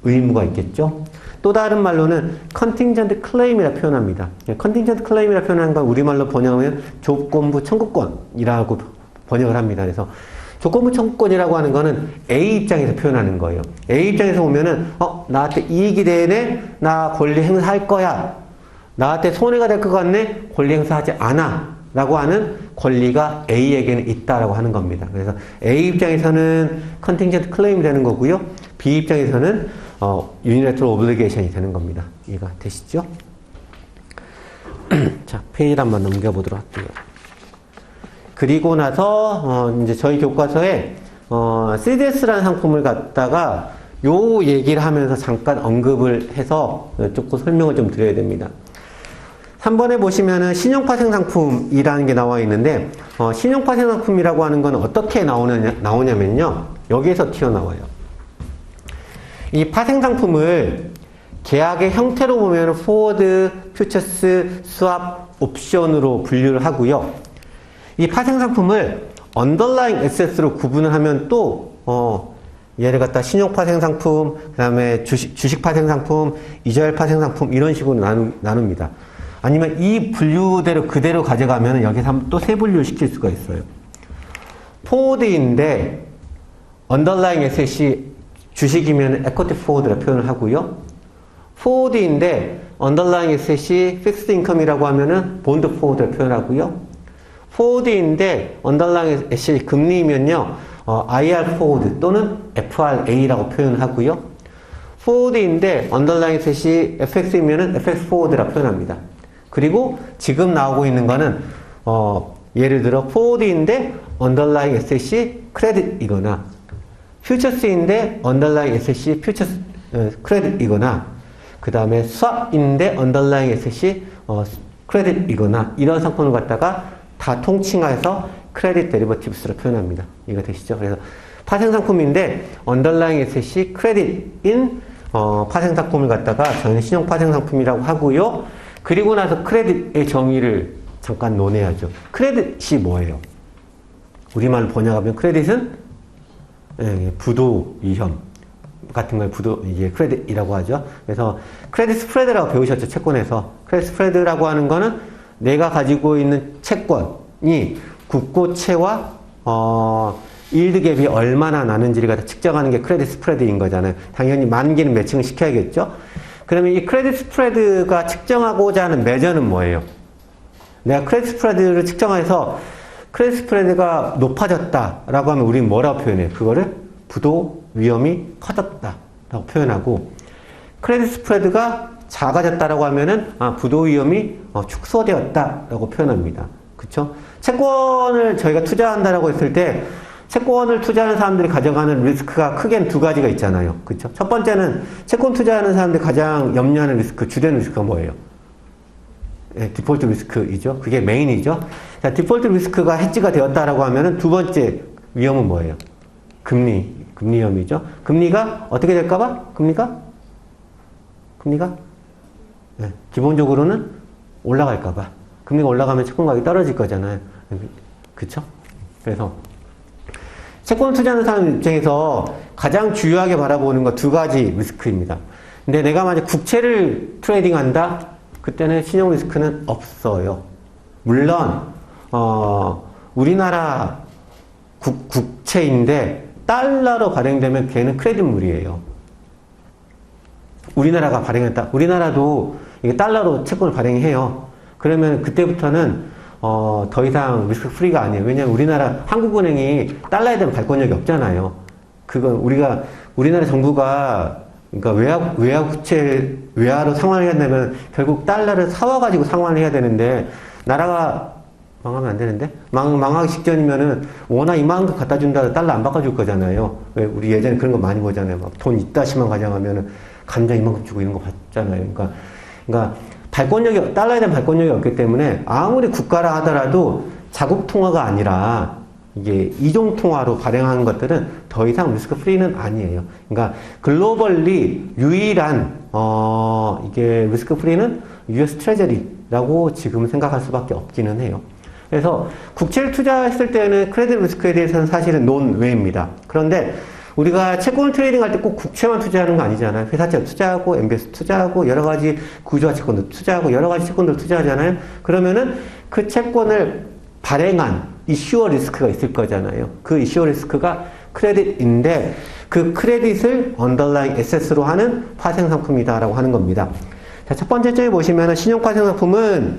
의무가 있겠죠. 또 다른 말로는 contingent claim이라 표현합니다. contingent claim이라 표현하는 건 우리말로 번역하면 조건부 청구권이라고 번역을 합니다. 그래서 조건부 청구권이라고 하는 거는 A 입장에서 표현하는 거예요. A 입장에서 보면은 나한테 이익이 되네? 나 권리 행사할 거야. 나한테 손해가 될 것 같네? 권리 행사하지 않아. 라고 하는 권리가 A에게는 있다라고 하는 겁니다. 그래서 A 입장에서는 contingent claim이 되는 거고요. B 입장에서는 unilateral obligation이 되는 겁니다. 이해가 되시죠? 자, 페이지를 한번 넘겨보도록 할게요. 그리고 나서 이제 저희 교과서에 CDS라는 상품을 갖다가 요 얘기를 하면서 잠깐 언급을 해서 조금 설명을 좀 드려야 됩니다. 3번에 보시면은 신용파생 상품이라는 게 나와 있는데 신용파생 상품이라고 하는 건 어떻게 나오냐면요. 여기에서 튀어나와요. 이 파생 상품을 계약의 형태로 보면 포워드, 퓨처스, 스왑, 옵션으로 분류를 하고요. 이 파생 상품을 underlying asset로 구분을 하면 또 얘를 갖다 신용 파생 상품, 그다음에 주식 파생 상품, 이자율 파생 상품 이런 식으로 나눕니다. 아니면 이 분류대로 그대로 가져가면 여기서 또 세 분류를 시킬 수가 있어요. 포워드인데 underlying asset이 주식이면 equity forward라 표현을 하고요. 포워드인데 underlying asset이 fixed income이라고 하면은 bond forward라 표현하고요. 포워드인데 underlying asset이 금리이면요, IR forward 또는 FRA라고 표현하고요. 포워드인데 underlying asset이 FX이면은 FX forward라 표현합니다. 그리고 지금 나오고 있는 거는 예를 들어 포워드인데 underlying asset이 credit이거나 퓨처스인데 underlying asset이 퓨처스 credit이거나 그 다음에 swap인데 underlying asset이 credit이거나 이런 상품을 갖다가 다 통칭해서 크레딧 데리버티브스로 표현합니다. 이거 되시죠? 그래서 파생 상품인데 underlying asset이 크레딧인 파생 상품을 갖다가 저희는 신용 파생 상품이라고 하고요. 그리고 나서 크레딧의 정의를 잠깐 논해야죠. 크레딧이 뭐예요? 우리말로 번역하면 크레딧은 부도 위험 같은 걸 이제 크레딧이라고 하죠. 그래서 크레딧 스프레드라고 배우셨죠? 채권에서. 크레딧 스프레드라고 하는 거는 내가 가지고 있는 채권이 국고채와 일드 갭이 얼마나 나는지를 갖다 측정하는 게 크레딧 스프레드인 거잖아요. 당연히 만기는 매칭을 시켜야겠죠. 그러면 이 크레딧 스프레드가 측정하고자 하는 매저는 뭐예요? 내가 크레딧 스프레드를 측정해서 크레딧 스프레드가 높아졌다라고 하면 우리는 뭐라고 표현해요? 그거를 부도 위험이 커졌다라고 표현하고, 크레딧 스프레드가 작아졌다라고 하면은 부도 위험이 축소되었다라고 표현합니다. 그쵸? 채권을 저희가 투자한다라고 했을 때 채권을 투자하는 사람들이 가져가는 리스크가 크게는 두 가지가 있잖아요. 그쵸? 첫 번째는 채권 투자하는 사람들이 가장 염려하는 리스크, 주된 리스크가 뭐예요? 네, 디폴트 리스크이죠. 그게 메인이죠. 자, 디폴트 리스크가 해지가 되었다라고 하면은 두 번째 위험은 뭐예요? 금리 위험이죠. 금리가 어떻게 될까봐? 금리가 네, 기본적으로는 올라갈까봐. 금리가 올라가면 채권 가격이 떨어질 거잖아요. 그쵸? 그래서 채권 투자하는 사람 입장에서 가장 중요하게 바라보는 거 두 가지 리스크입니다. 근데 내가 만약 국채를 트레이딩한다? 그때는 신용 리스크는 없어요. 물론 우리나라 국채인데 달러로 발행되면 걔는 크레딧물이에요. 우리나라가 발행했다. 우리나라도 이게 달러로 채권을 발행해요. 그러면 그때부터는 더 이상 리스크 프리가 아니에요. 왜냐하면 한국은행이 달러에 대한 발권력이 없잖아요. 그건 우리나라 정부가 그러니까 외화로 상환을 해야 되면 결국 달러를 사와가지고 상환을 해야 되는데, 나라가 망하면 안 되는데? 망하기 직전이면은 워낙 이만큼 갖다 준다고 달러 안 바꿔줄 거잖아요. 왜 우리 예전에 그런 거 많이 보잖아요. 막 돈 이따시만 가져가면은 감자 이만큼 주고 이런 거 봤잖아요. 그러니까 달러에 대한 발권력이 없기 때문에 아무리 국가라 하더라도 자국 통화가 아니라 이게 이종 통화로 발행하는 것들은 더 이상 리스크 프리는 아니에요. 그러니까 글로벌리 유일한 이게 리스크 프리는 US 트레저리라고 지금 생각할 수밖에 없기는 해요. 그래서 국채를 투자했을 때는 크레딧 리스크에 대해서는 사실은 논외입니다. 그런데 우리가 채권을 트레이딩 할 때 꼭 국채만 투자하는 거 아니잖아요. 회사채 투자하고 MBS 투자하고 여러 가지 구조화 채권도 투자하고 여러 가지 채권들 투자하잖아요. 그러면은 그 채권을 발행한 이슈어 리스크가 있을 거잖아요. 그 이슈어 리스크가 크레딧인데 그 크레딧을 언더라잉 에셋으로 하는 파생상품이다라고 하는 겁니다. 자, 첫 번째 점에 보시면은 신용 파생상품은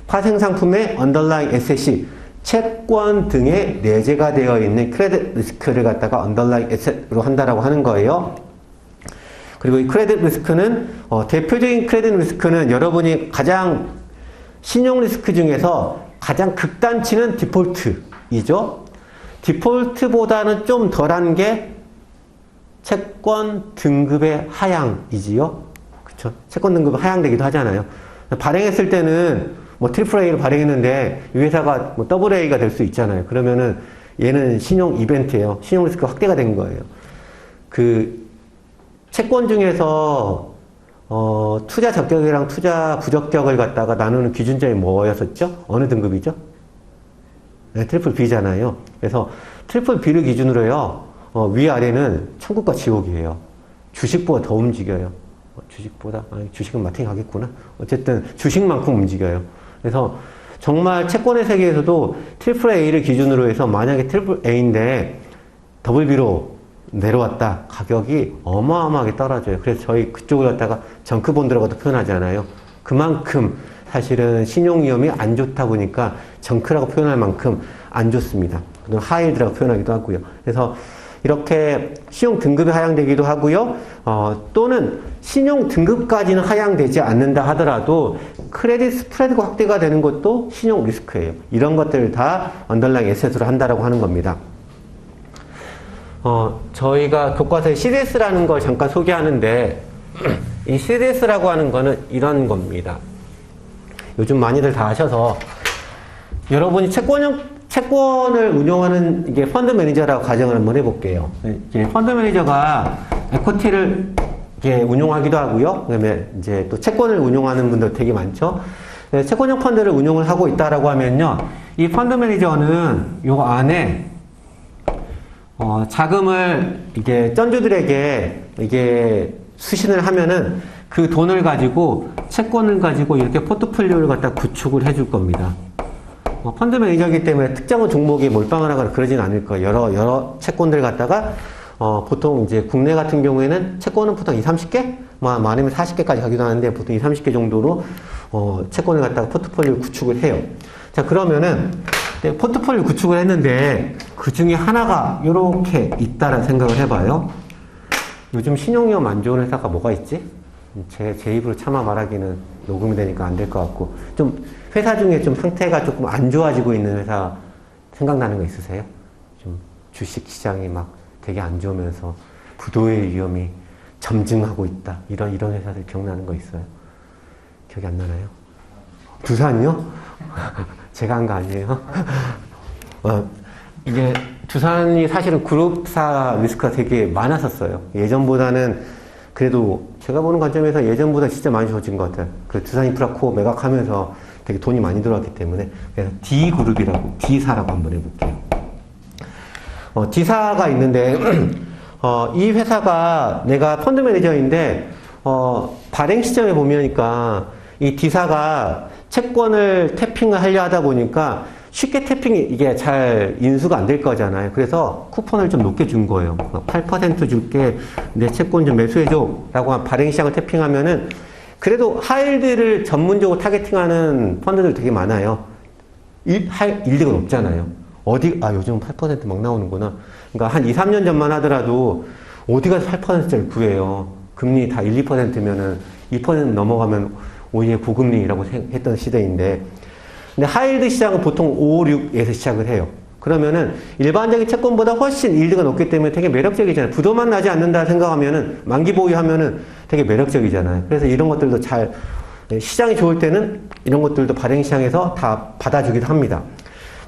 파생상품의 언더라잉 에셋이 채권 등에 내재가 되어 있는 크레딧 리스크를 갖다가 언더라잉 에셋으로 한다라고 하는 거예요. 그리고 이 크레딧 리스크는 대표적인 크레딧 리스크는 여러분이 가장 신용 리스크 중에서 가장 극단치는 디폴트이죠. 디폴트보다는 좀 덜한 게 채권 등급의 하향이지요. 그쵸? 채권 등급이 하향되기도 하잖아요. 발행했을 때는 트리플 A를 발행했는데 이 회사가 더블 A가 될 수 있잖아요. 그러면은 얘는 신용 이벤트예요. 신용 리스크 확대가 된 거예요. 그 채권 중에서 투자 적격이랑 투자 부적격을 갖다가 나누는 기준점이 뭐였었죠? 어느 등급이죠? 네, 트리플 B잖아요. 그래서 트리플 B를 기준으로요. 위아래는 천국과 지옥이에요. 주식보다 더 움직여요. 주식은 마탱이 가겠구나. 어쨌든 주식만큼 움직여요. 그래서 정말 채권의 세계에서도 트리플 A를 기준으로 해서 만약에 트리플 A인데 더블 B로 내려왔다. 가격이 어마어마하게 떨어져요. 그래서 저희 그쪽을 갖다가 정크본드라고도 표현하잖아요. 그만큼 사실은 신용 위험이 안 좋다 보니까 정크라고 표현할 만큼 안 좋습니다. 하이힐드라고 표현하기도 하고요. 그래서 이렇게 신용 등급이 하향되기도 하고요. 또는 신용 등급까지는 하향되지 않는다 하더라도 크레딧 스프레드가 확대가 되는 것도 신용 리스크예요. 이런 것들을 다 언더라잉 에셋으로 한다라고 하는 겁니다. 저희가 교과서에 CDS라는 걸 잠깐 소개하는데 이 CDS라고 하는 거는 이런 겁니다. 요즘 많이들 다 아셔서 여러분이 채권을 운용하는 이게 펀드 매니저라고 가정을 한번 해볼게요. 이게 펀드 매니저가 에코티를 이게 운용하기도 하고요. 그다음에 이제 또 채권을 운용하는 분들 되게 많죠. 채권형 펀드를 운용을 하고 있다라고 하면요, 이 펀드 매니저는 요 안에 자금을 이게 쩐주들에게 이게 수신을 하면은 그 돈을 가지고 채권을 가지고 이렇게 포트폴리오를 갖다 구축을 해줄 겁니다. 펀드 매니저이기 때문에 특정 종목에 몰빵을 하거나 그러진 않을 거예요. 여러 채권들 갖다가 보통 이제 국내 같은 경우에는 채권은 보통 20-30개? 많으면 40개까지 가기도 하는데 보통 20-30개 정도로 채권을 갖다가 포트폴리오 구축을 해요. 자, 그러면은 네, 포트폴리오 구축을 했는데 그 중에 하나가 이렇게 있다라는 생각을 해봐요. 요즘 신용위험 안 좋은 회사가 뭐가 있지? 제 입으로 차마 말하기는 녹음이 되니까 안 될 것 같고, 좀 회사 중에 좀 상태가 조금 안 좋아지고 있는 회사 생각나는 거 있으세요? 좀 주식 시장이 막 되게 안 좋으면서 부도의 위험이 점증하고 있다. 이런 회사들 기억나는 거 있어요? 기억이 안 나나요? 두산이요? 제가 한 거 아니에요? 이게 두산이 사실은 그룹사 리스크가 되게 많았었어요. 예전보다는 그래도 제가 보는 관점에서 예전보다 진짜 많이 좋아진 것 같아요. 그 두산인프라코어 매각하면서 되게 돈이 많이 들어왔기 때문에. 그래서 D그룹이라고, D사라고 한번 해볼게요. D사가 있는데 이 회사가 내가 펀드 매니저인데 발행 시점에 보면니까 이 D사가 채권을 태핑을 하려 하다 보니까 쉽게 태핑이 이게 잘 인수가 안 될 거잖아요. 그래서 쿠폰을 좀 높게 준 거예요. 8% 줄게, 내 채권 좀 매수해줘 라고 발행 시장을 태핑하면은 그래도 하이힐드를 전문적으로 타겟팅하는 펀드들 되게 많아요. 일리가 높잖아요. 요즘 8% 막 나오는구나. 그러니까 한 2, 3년 전만 하더라도 어디 가서 8%짜리 구해요. 금리 다 1, 2%면은 2% 넘어가면 오히려 고금리라고 했던 시대인데, 근데 하이힐드 시장은 보통 5, 6에서 시작을 해요. 그러면은 일반적인 채권보다 훨씬 일드가 높기 때문에 되게 매력적이잖아요. 부도만 나지 않는다 생각하면은, 만기 보유하면은 되게 매력적이잖아요. 그래서 이런 것들도 시장이 좋을 때는 이런 것들도 발행 시장에서 다 받아주기도 합니다.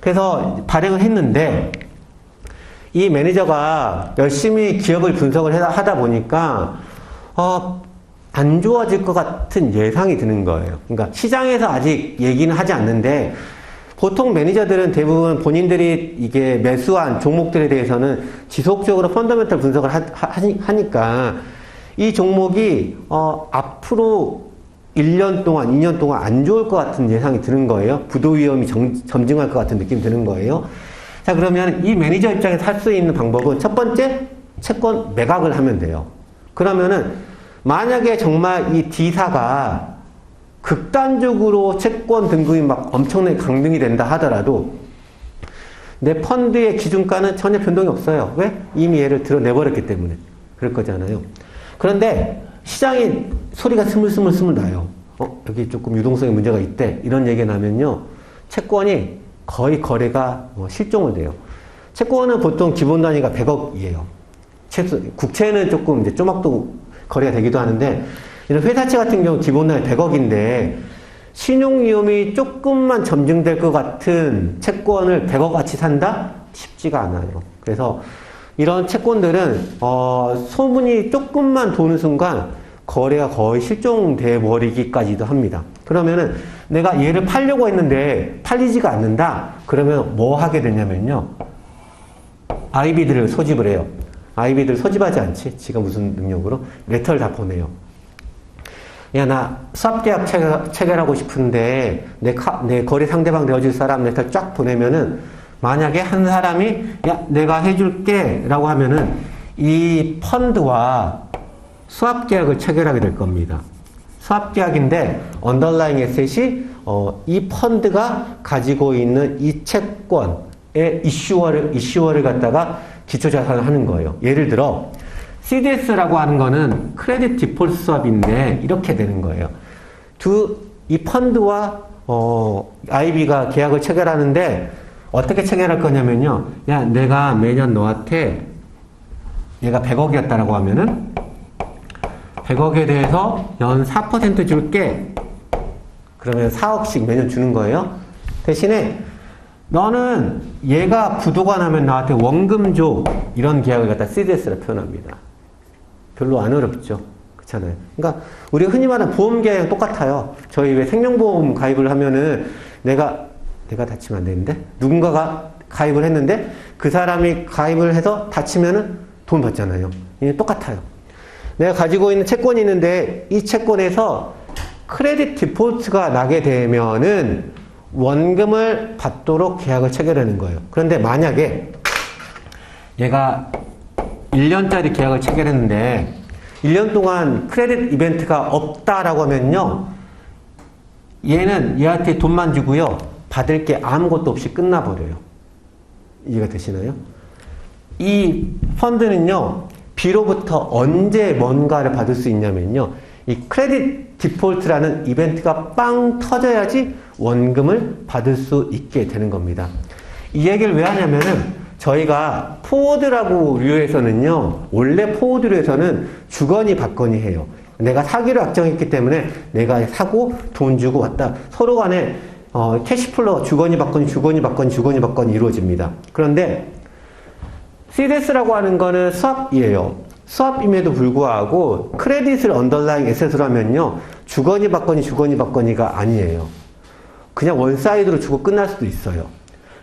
그래서 발행을 했는데, 이 매니저가 열심히 기업을 분석을 하다 보니까, 안 좋아질 것 같은 예상이 드는 거예요. 그러니까 시장에서 아직 얘기는 하지 않는데, 보통 매니저들은 대부분 본인들이 이게 매수한 종목들에 대해서는 지속적으로 펀더멘털 분석을 하니까 이 종목이 앞으로 1년 동안, 2년 동안 안 좋을 것 같은 예상이 드는 거예요. 부도 위험이 점증할 것 같은 느낌이 드는 거예요. 자, 그러면 이 매니저 입장에서 할 수 있는 방법은 첫 번째, 채권 매각을 하면 돼요. 그러면은 만약에 정말 이 D사가 극단적으로 채권 등급이 막 엄청나게 강등이 된다 하더라도 내 펀드의 기준가는 전혀 변동이 없어요. 왜? 이미 얘를 드러내버렸기 때문에. 그럴 거잖아요. 그런데 시장이 소리가 스물스물 나요. 여기 조금 유동성에 문제가 있대. 이런 얘기가 나면요. 채권이 거의 거래가 실종을 돼요. 채권은 보통 기본 단위가 100억이에요. 국채는 조금 이제 쪼막도 거래가 되기도 하는데, 이런 회사채 같은 경우 기본 단위 100억인데 신용 위험이 조금만 점증될 것 같은 채권을 100억 같이 산다? 쉽지가 않아요. 그래서 이런 채권들은 소문이 조금만 도는 순간 거래가 거의 실종돼 버리기까지도 합니다. 그러면은 내가 얘를 팔려고 했는데 팔리지가 않는다? 그러면 뭐 하게 되냐면요. IB들을 소집을 해요. IB들 소집하지 않지? 지가 무슨 능력으로? 레터를 다 보내요. 야, 나 수합계약 체결하고 싶은데 내 거래 상대방 되어줄 사람 레터 쫙 보내면은, 만약에 한 사람이 야, 내가 해줄게 라고 하면은 이 펀드와 수합계약을 체결하게 될 겁니다. 수합계약인데 언더라잉 에셋이 이 펀드가 가지고 있는 이 채권의 이슈어를 갖다가 기초자산을 하는 거예요. 예를 들어 CDS라고 하는 거는 크레딧 디폴트 수합인데 이렇게 되는 거예요. 이 펀드와 IB가 계약을 체결하는데 어떻게 체결할 거냐면요. 야, 내가 매년 너한테 얘가 100억이었다라고 하면은 100억에 대해서 연 4% 줄게. 그러면 4억씩 매년 주는 거예요. 대신에 너는 얘가 부도가 나면 나한테 원금 줘. 이런 계약을 갖다 CDS라 표현합니다. 별로 안 어렵죠. 그렇잖아요. 그러니까 우리가 흔히 말하는 보험 계약이랑 똑같아요. 저희 왜 생명보험 가입을 하면은 내가 다치면 안 되는데 누군가가 가입을 했는데 그 사람이 가입을 해서 다치면은 돈 받잖아요. 이게 똑같아요. 내가 가지고 있는 채권이 있는데 이 채권에서 크레딧 디폴트가 나게 되면은 원금을 받도록 계약을 체결하는 거예요. 그런데 만약에 얘가 1년짜리 계약을 체결했는데 1년 동안 크레딧 이벤트가 없다라고 하면요. 얘는 얘한테 돈만 주고요. 받을 게 아무것도 없이 끝나버려요. 이해가 되시나요? 이 펀드는요, B로부터 언제 뭔가를 받을 수 있냐면요, 이 크레딧 디폴트라는 이벤트가 빵 터져야지 원금을 받을 수 있게 되는 겁니다. 이 얘기를 왜 하냐면은 저희가 포워드라고 류에서는요, 원래 포워드류에서는 주거니 받거니 해요. 내가 사기로 약정했기 때문에 내가 사고 돈 주고 왔다. 서로 간에 캐시플로우 주거니 받거니 주거니 받거니 주거니 받거니 이루어집니다. 그런데 CDS라고 하는 거는 수합이에요. 수합임에도 불구하고 크레딧을 언더라잉 에셋으로 하면요, 주거니 받거니 주거니 받거니가 아니에요. 그냥 원사이드로 주고 끝날 수도 있어요.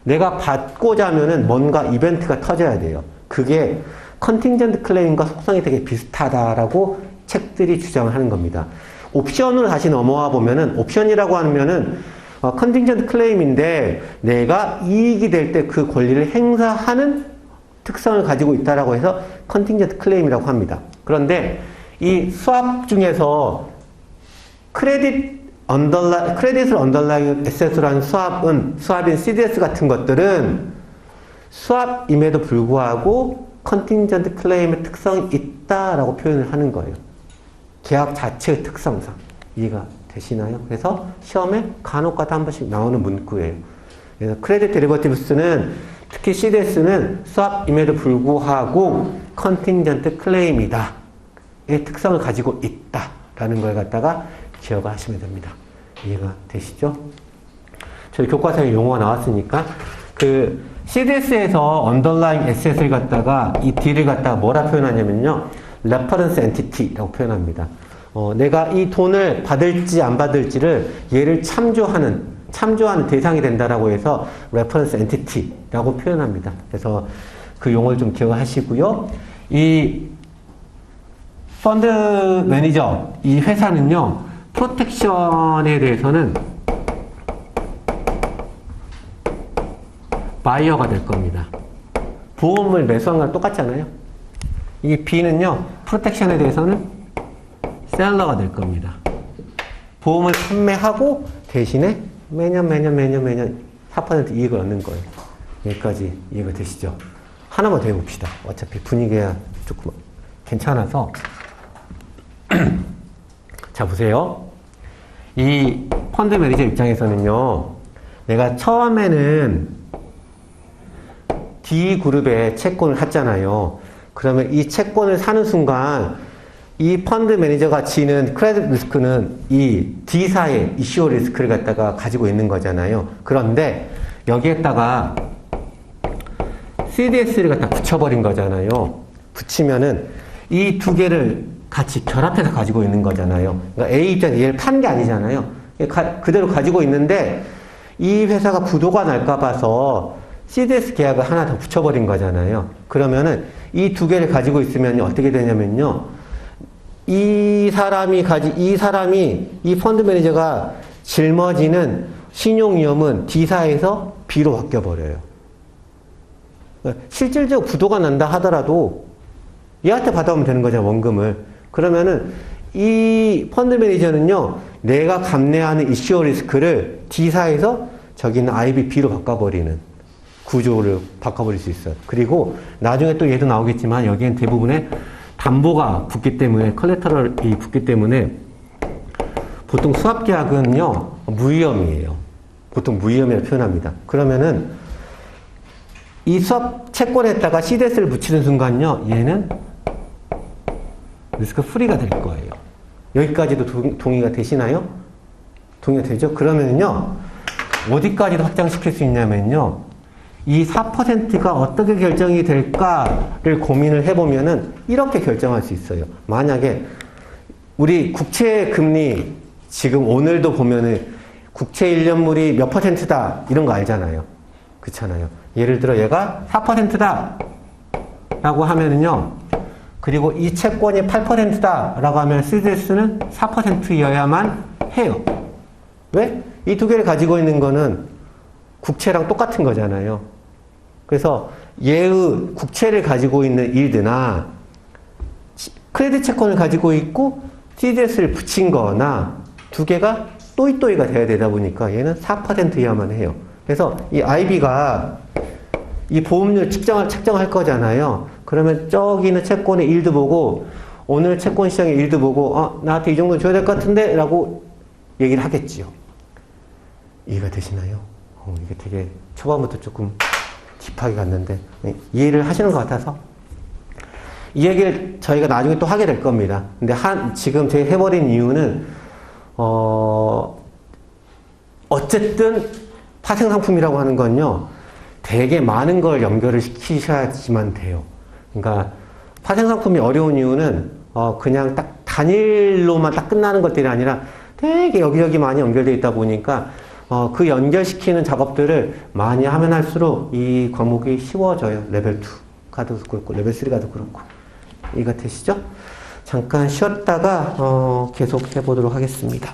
내가 받고자 하면은 뭔가 이벤트가 터져야 돼요. 그게 컨팅전트 클레임과 속성이 되게 비슷하다라고 책들이 주장을 하는 겁니다. 옵션으로 다시 넘어와 보면은, 옵션이라고 하면은 컨팅전트 클레임인데 내가 이익이 될 때 그 권리를 행사하는 특성을 가지고 있다라고 해서 컨팅전트 클레임이라고 합니다. 그런데 이 수합 중에서 크레딧을 언더라잉 에셋으로 하는 수합인 CDS 같은 것들은 수합임에도 불구하고 컨팅전트 클레임의 특성이 있다라고 표현을 하는 거예요. 계약 자체의 특성상. 이해가 되시나요? 그래서 시험에 간혹가다 한 번씩 나오는 문구예요. 그래서 크레딧 데리버티브스는, 특히 CDS는 수합임에도 불구하고 컨팅전트 클레임이다. 의 특성을 가지고 있다라는 걸 갖다가 기억하시면 됩니다. 이해가 되시죠? 저희 교과서에 용어가 나왔으니까 그 CDS에서 언더라잉 에셋을 갖다가 이 D를 갖다가 뭐라 표현하냐면요, 레퍼런스 엔티티라고 표현합니다. 내가 이 돈을 받을지 안 받을지를 얘를 참조하는 대상이 된다라고 해서 레퍼런스 엔티티라고 표현합니다. 그래서 그 용어를 좀 기억하시고요. 이 펀드 매니저, 이 회사는요, 프로텍션에 대해서는 바이어가 될 겁니다. 보험을 매수한 거랑 똑같잖아요. 이 B는요, 프로텍션에 대해서는 셀러가 될 겁니다. 보험을 판매하고 대신에 매년 4% 이익을 얻는 거예요. 여기까지 이해가 되시죠? 하나만 더 해봅시다. 어차피 분위기가 조금 괜찮아서. 자, 보세요. 이 펀드 매니저 입장에서는요, 내가 처음에는 D그룹에 채권을 샀잖아요. 그러면 이 채권을 사는 순간 이 펀드 매니저가 지는 크레딧 리스크는 이 D사의 이슈어 리스크를 갖다가 가지고 있는 거잖아요. 그런데 여기에다가 CDS를 갖다 붙여버린 거잖아요. 붙이면은 이 두 개를 같이 결합해서 가지고 있는 거잖아요. 그러니까 A 입장에서 얘를 판 게 아니잖아요. 그대로 가지고 있는데 이 회사가 부도가 날까 봐서 CDS 계약을 하나 더 붙여버린 거잖아요. 그러면은 이 두 개를 가지고 있으면 어떻게 되냐면요, 이 펀드 매니저가 짊어지는 신용위험은 D사에서 B로 바뀌어버려요. 실질적으로 부도가 난다 하더라도 얘한테 받아오면 되는 거잖아요, 원금을. 그러면은 이 펀드 매니저는요, 내가 감내하는 이슈어 리스크를 D사에서 저기 있는 IBB로 바꿔버리는 구조를 바꿔버릴 수 있어요. 그리고 나중에 또 얘도 나오겠지만 여기엔 대부분의 담보가 붙기 때문에, 컬레터럴이 붙기 때문에 보통 수합계약은요, 무위험이에요. 보통 무위험이라고 표현합니다. 그러면은 이 수합 채권에다가 CDS를 붙이는 순간요, 얘는 리스크 프리가 될 거예요. 여기까지도 동의가 되시나요? 동의가 되죠? 그러면요, 어디까지도 확장시킬 수 있냐면요, 이 4%가 어떻게 결정이 될까를 고민을 해보면은 이렇게 결정할 수 있어요. 만약에 우리 국채 금리 지금 오늘도 보면은 국채 1년물이 몇 %다 이런 거 알잖아요. 그렇잖아요. 예를 들어 얘가 4%다 라고 하면은요, 그리고 이 채권이 8%다 라고 하면 CDS는 4%여야만 해요. 왜? 이 두 개를 가지고 있는 거는 국채랑 똑같은 거잖아요. 그래서 얘의 국채를 가지고 있는 일드나 크레딧 채권을 가지고 있고 CDS를 붙인 거나 두 개가 또이또이가 돼야 되다 보니까 얘는 4% 이하만 해요. 그래서 이 IB가 이 보험료 책정할 거잖아요. 그러면 저기는 채권의 일도 보고 오늘 채권 시장의 일도 보고 나한테 이 정도 줘야 될 것 같은데 라고 얘기를 하겠지요. 이해가 되시나요? 이게 되게 초반부터 조금 딥하게 갔는데 이해를 하시는 것 같아서 이 얘기를 저희가 나중에 또 하게 될 겁니다. 근데 지금 제가 해버린 이유는 어쨌든 파생상품이라고 하는 건요 되게 많은 걸 연결을 시키셔야지만 돼요. 그러니까 파생상품이 어려운 이유는 그냥 딱 단일로만 딱 끝나는 것들이 아니라 되게 여기저기 많이 연결되어 있다 보니까 그 연결시키는 작업들을 많이 하면 할수록 이 과목이 쉬워져요. 레벨 2 가도 그렇고 레벨 3 가도 그렇고. 이해가 되시죠? 잠깐 쉬었다가 계속 해보도록 하겠습니다.